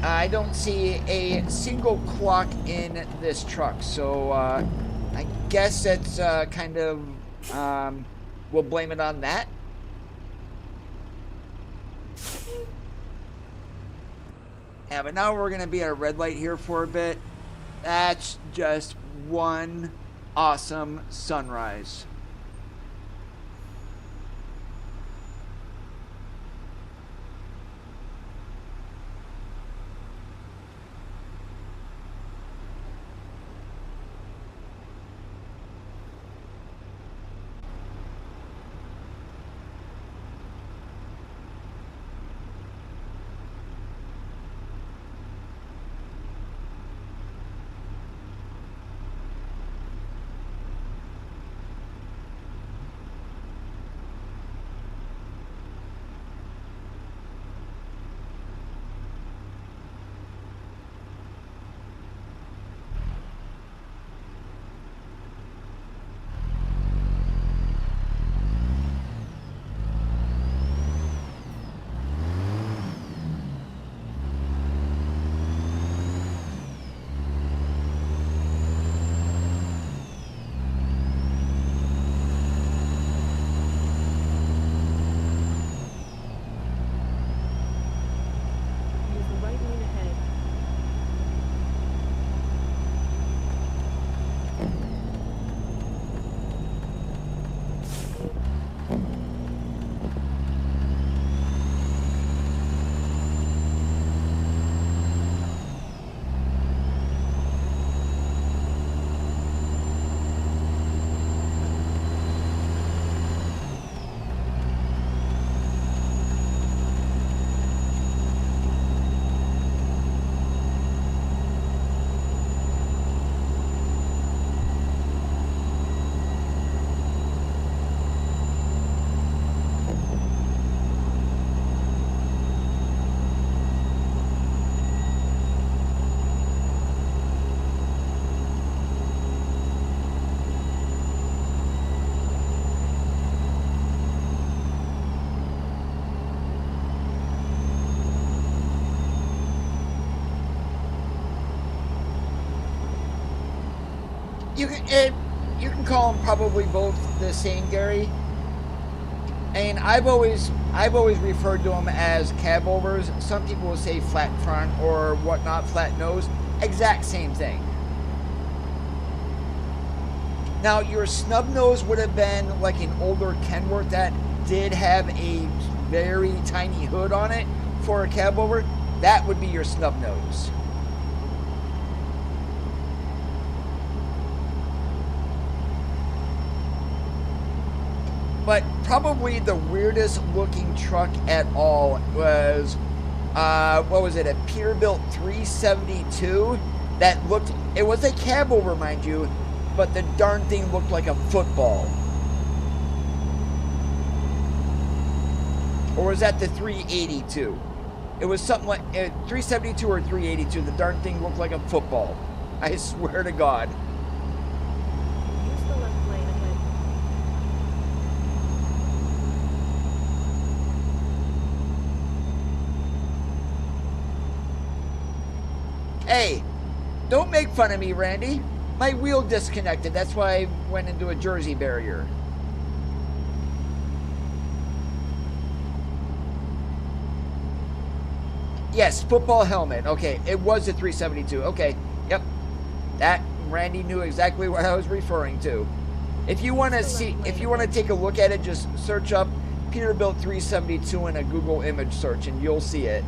I don't see a single clock in this truck, so I guess it's kind of, we'll blame it on that. Yeah, but now we're going to be at a red light here for a bit. That's just one awesome sunrise. you can call them probably both the same, Gary. And I've always referred to them as cab overs. Some people will say flat front or whatnot, flat nose. Exact same thing. Now your snub nose would have been like an older Kenworth that did have a very tiny hood on it for a cab over. That would be your snub nose. But probably the weirdest looking truck at all was, what was it, a Peterbilt 372 that looked, it was a cab over, mind you, but the darn thing looked like a football. Or was that the 382? It was something like 372 or 382. The darn thing looked like a football. I swear to God. Use the left lane ahead. Hey, don't make fun of me, Randy. My wheel disconnected. That's why I went into a Jersey barrier. Yes, football helmet. Okay, it was a 372. Okay, yep. That Randy knew exactly what I was referring to. If you want to see, if you want to take a look at it, just search up Peterbilt 372 in a Google image search, and you'll see it.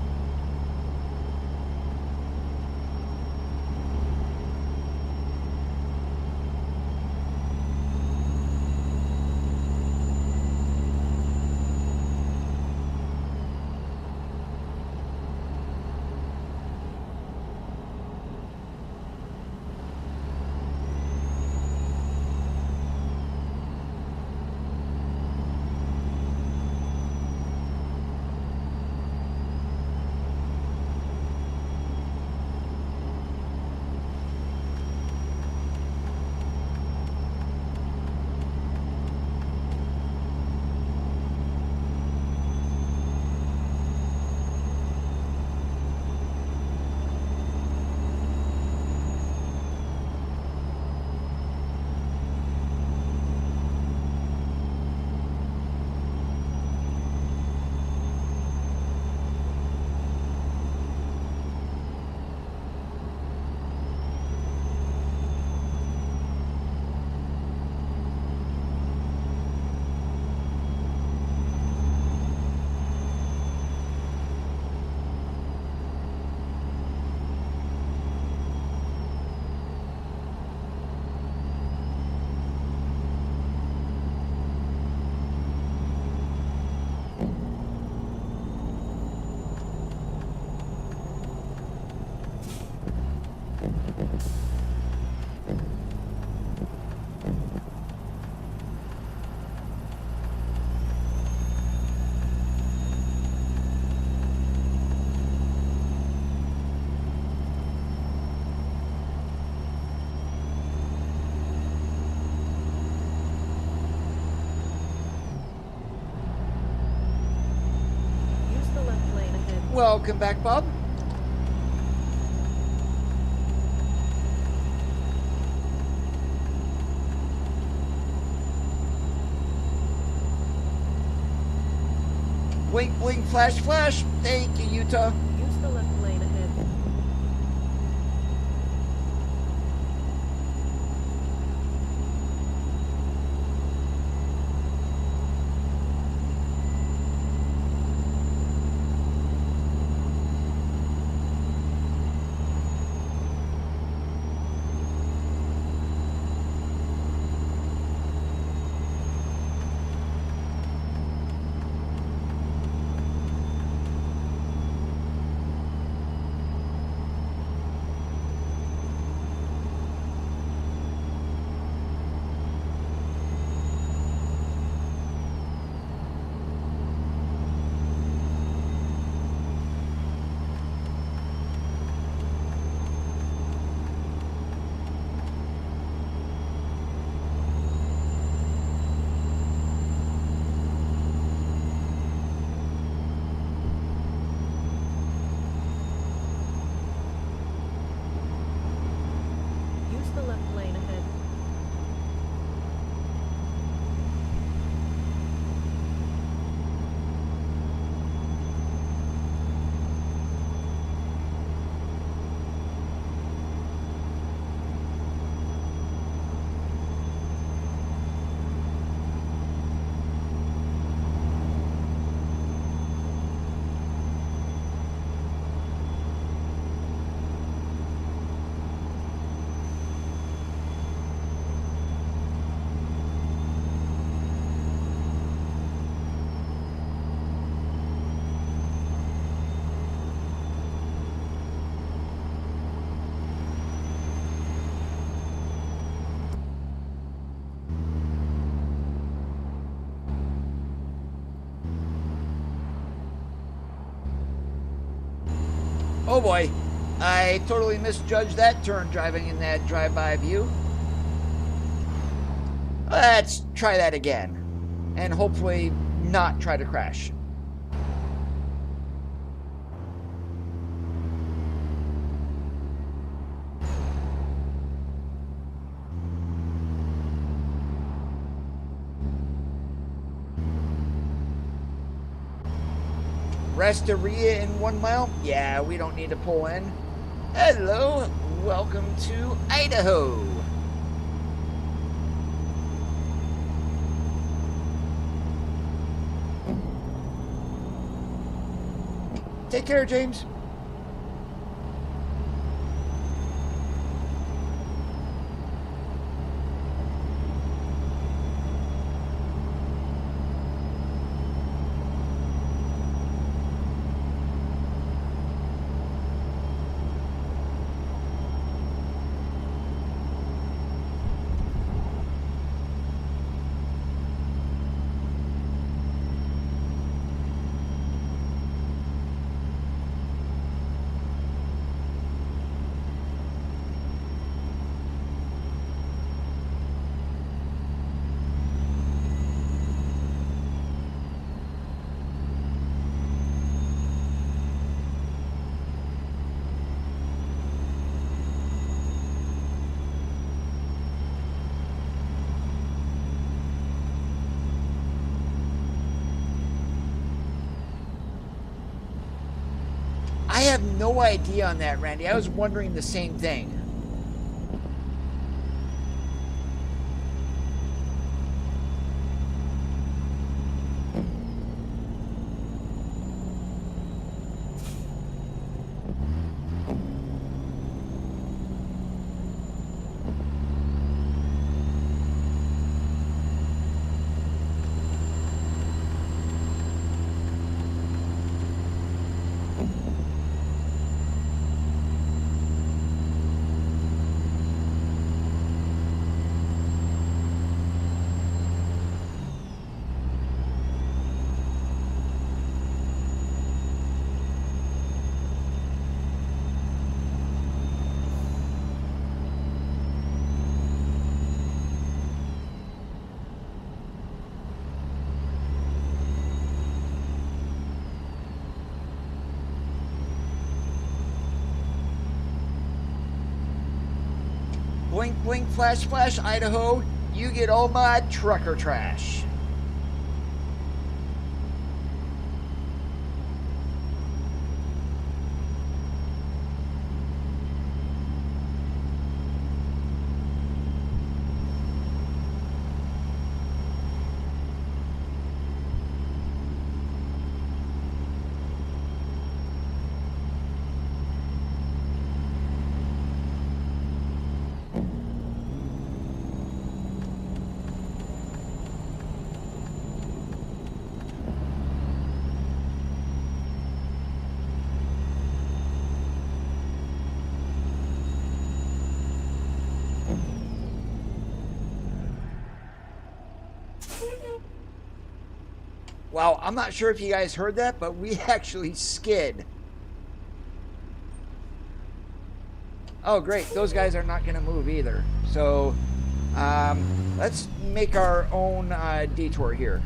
Welcome back, Bob. Blink, blink, flash, flash. Thank you, Utah. Use the left lane ahead. Oh boy, I totally misjudged that turn driving in that drive-by view. Let's try that again, and hopefully not try to crash. Resteria in 1 mile? Yeah, we don't need to pull in. Hello, welcome to Idaho. Take care, James. I have no idea on that, Randy. I was wondering the same thing. Blink, blink, flash, flash, Idaho. You get all my trucker trash. Wow, I'm not sure if you guys heard that, but we actually skid. Oh, great. Those guys are not going to move either. So, let's make our own detour here.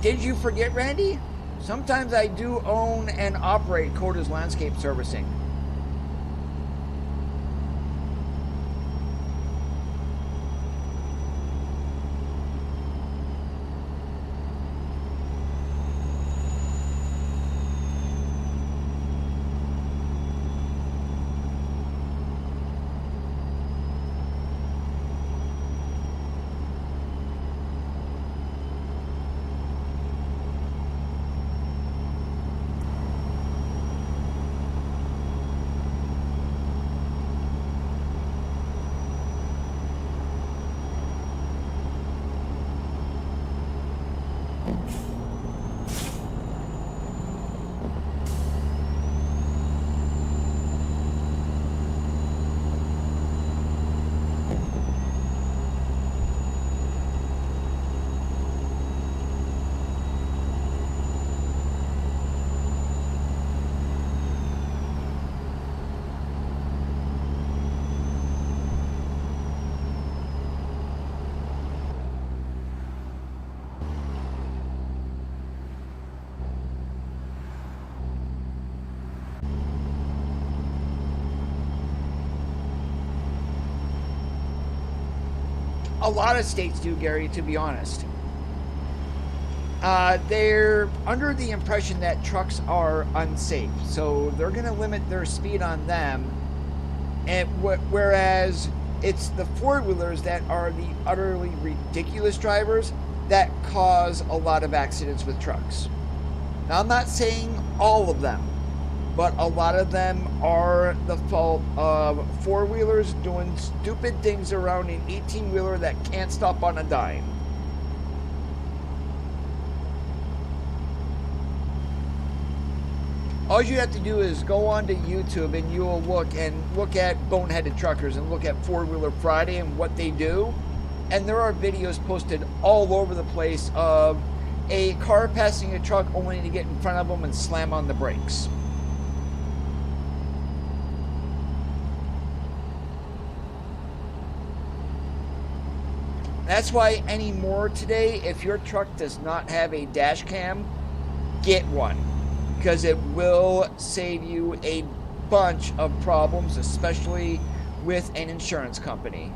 Did you forget, Randy? Sometimes I do own and operate Coda's Landscape Servicing. A lot of states do, Gary, to be honest. They're under the impression that trucks are unsafe, so they're going to limit their speed on them. And whereas it's the four-wheelers that are the utterly ridiculous drivers that cause a lot of accidents with trucks. Now, I'm not saying all of them, but a lot of them are the fault of four-wheelers doing stupid things around an 18-wheeler that can't stop on a dime. All you have to do is go onto YouTube and you will look at boneheaded truckers and look at Four-Wheeler Friday and what they do. And there are videos posted all over the place of a car passing a truck only to get in front of them and slam on the brakes. That's why anymore today, if your truck does not have a dash cam, get one. Because it will save you a bunch of problems, especially with an insurance company.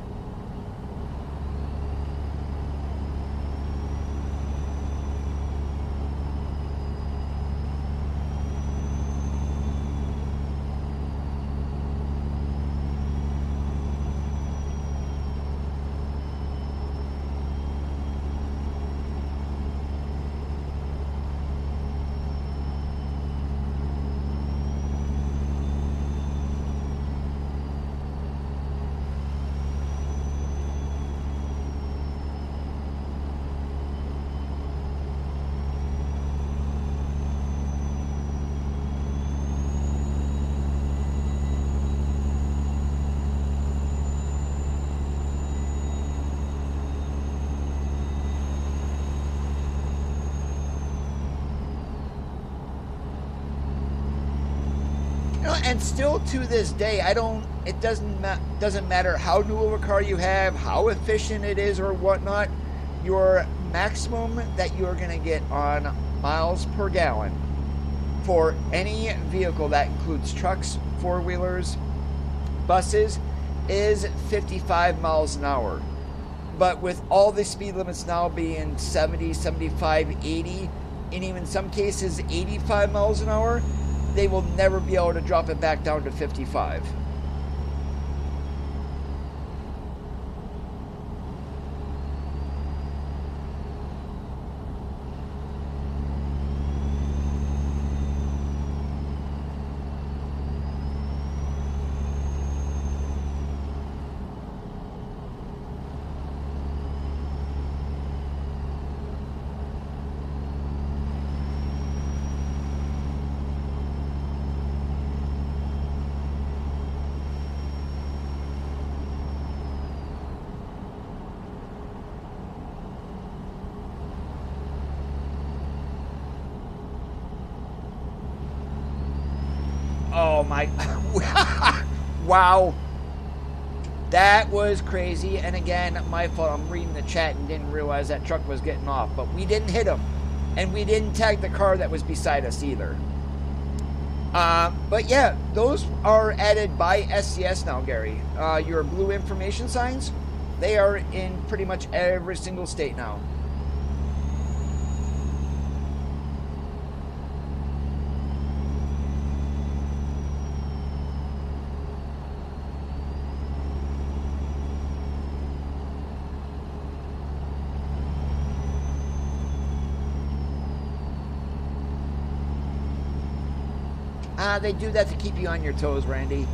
And still to this day, it doesn't matter how new of a car you have, how efficient it is or whatnot, your maximum that you're going to get on miles per gallon for any vehicle that includes trucks, four-wheelers, buses, is 55 miles an hour. But with all the speed limits now being 70, 75, 80, and even some cases 85 miles an hour, they will never be able to drop it back down to 55. Oh my, wow, that was crazy. And again, my fault, I'm reading the chat and didn't realize that truck was getting off, but we didn't hit him, and we didn't tag the car that was beside us either. But yeah, those are added by SCS now, Gary. Your blue information signs, they are in pretty much every single state now. They do that to keep you on your toes, Randy.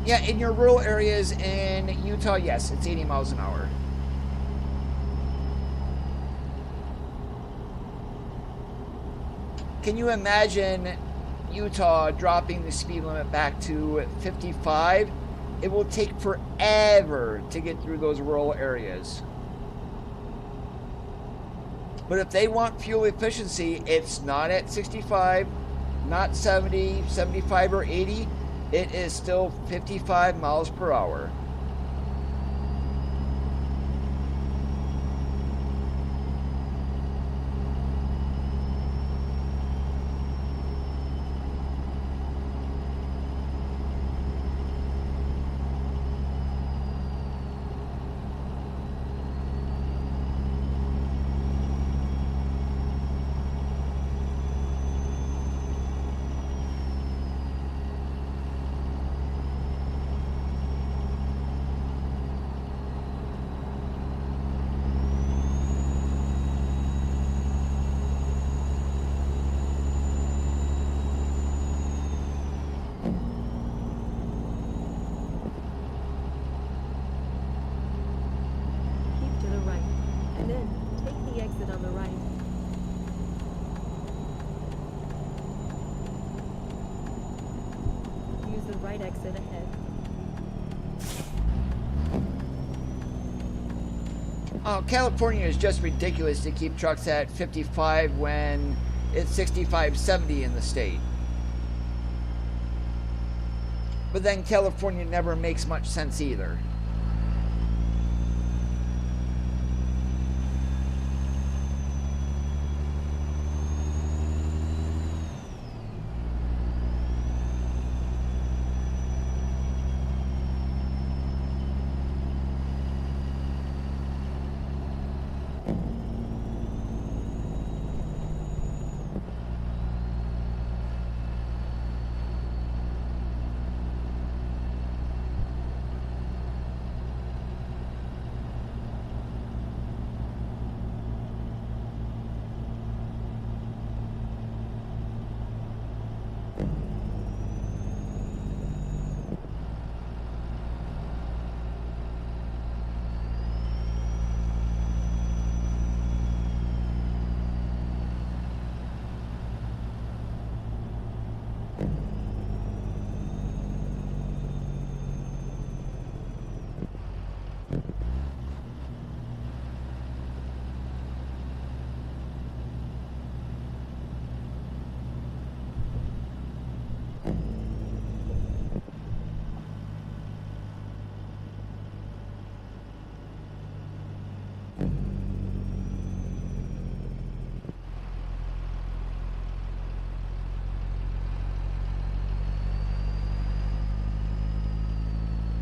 Yeah, in your rural areas in Utah, yes, it's 80 miles an hour. Can you imagine Utah dropping the speed limit back to 55? It will take forever to get through those rural areas. But if they want fuel efficiency, it's not at 65, not 70, 75, or 80. It is still 55 miles per hour. Keep to the right, and then take the exit on the right. Use the right exit ahead. Oh, California is just ridiculous to keep trucks at 55 when it's 65, 70 in the state. But then California never makes much sense either.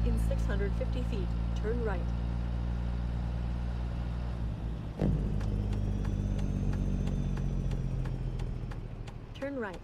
In 650 feet, turn right. Turn right.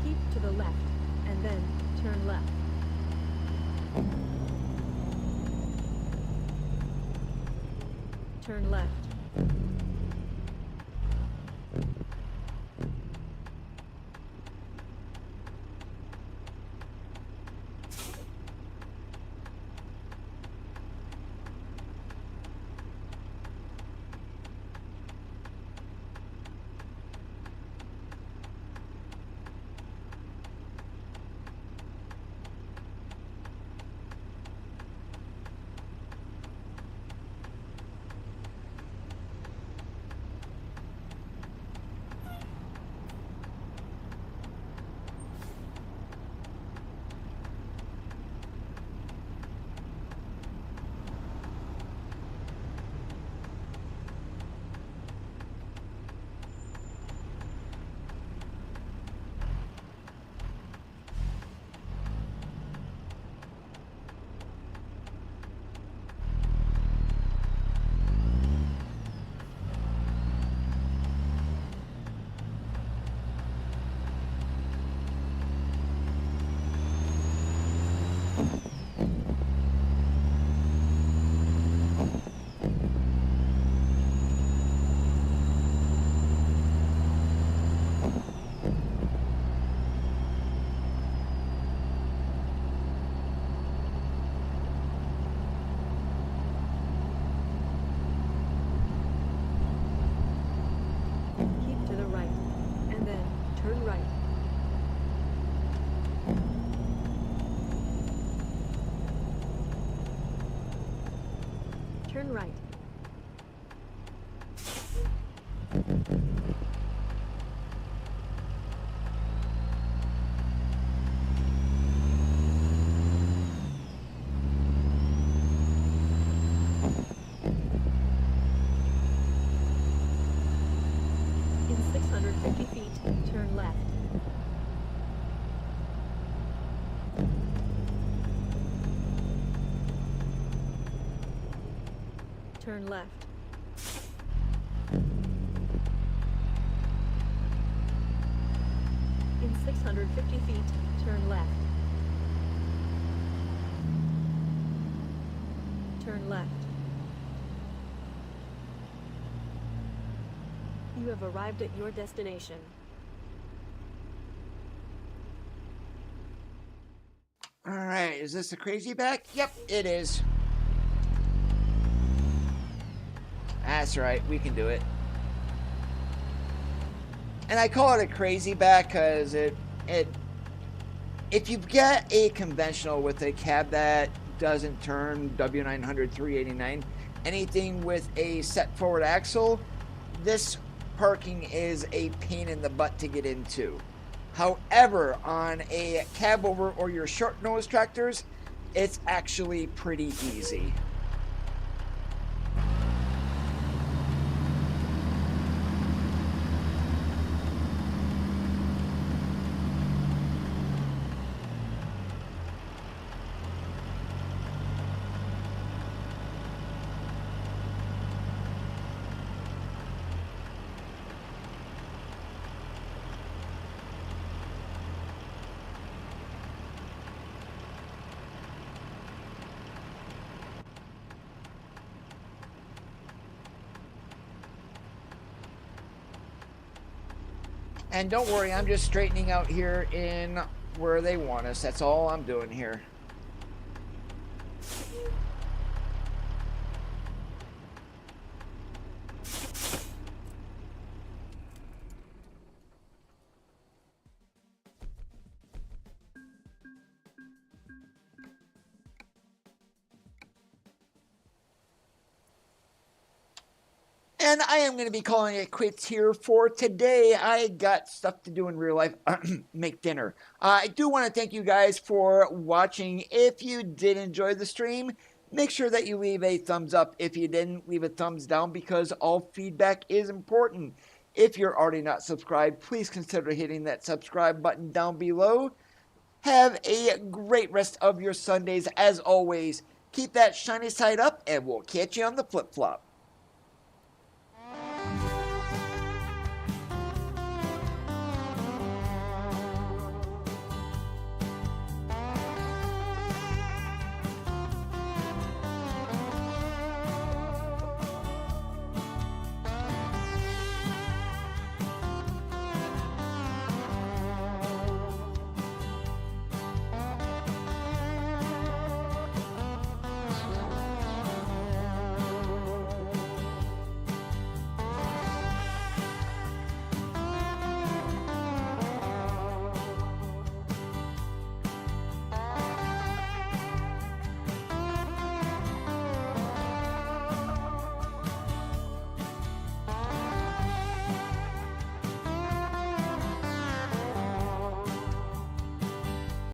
Keep to the left, and then turn left. Turn left. Turn right. In 650 feet, turn left. Turn left. In 650 feet, turn left. Turn left. You have arrived at your destination. All right, is this a crazy back? Yep, it is. That's right, we can do it. And I call it a crazy back because if you get a conventional with a cab that doesn't turn W900 389, anything with a set forward axle, this parking is a pain in the butt to get into. However, on a cab over or your short nose tractors, it's actually pretty easy. And don't worry, I'm just straightening out here in where they want us. That's all I'm doing here. And I am going to be calling it quits here for today. I got stuff to do in real life. Make dinner. I do want to thank you guys for watching. If you did enjoy the stream, make sure that you leave a thumbs up. If you didn't, leave a thumbs down because all feedback is important. If you're already not subscribed, please consider hitting that subscribe button down below. Have a great rest of your Sundays. As always, keep that shiny side up and we'll catch you on the flip-flop.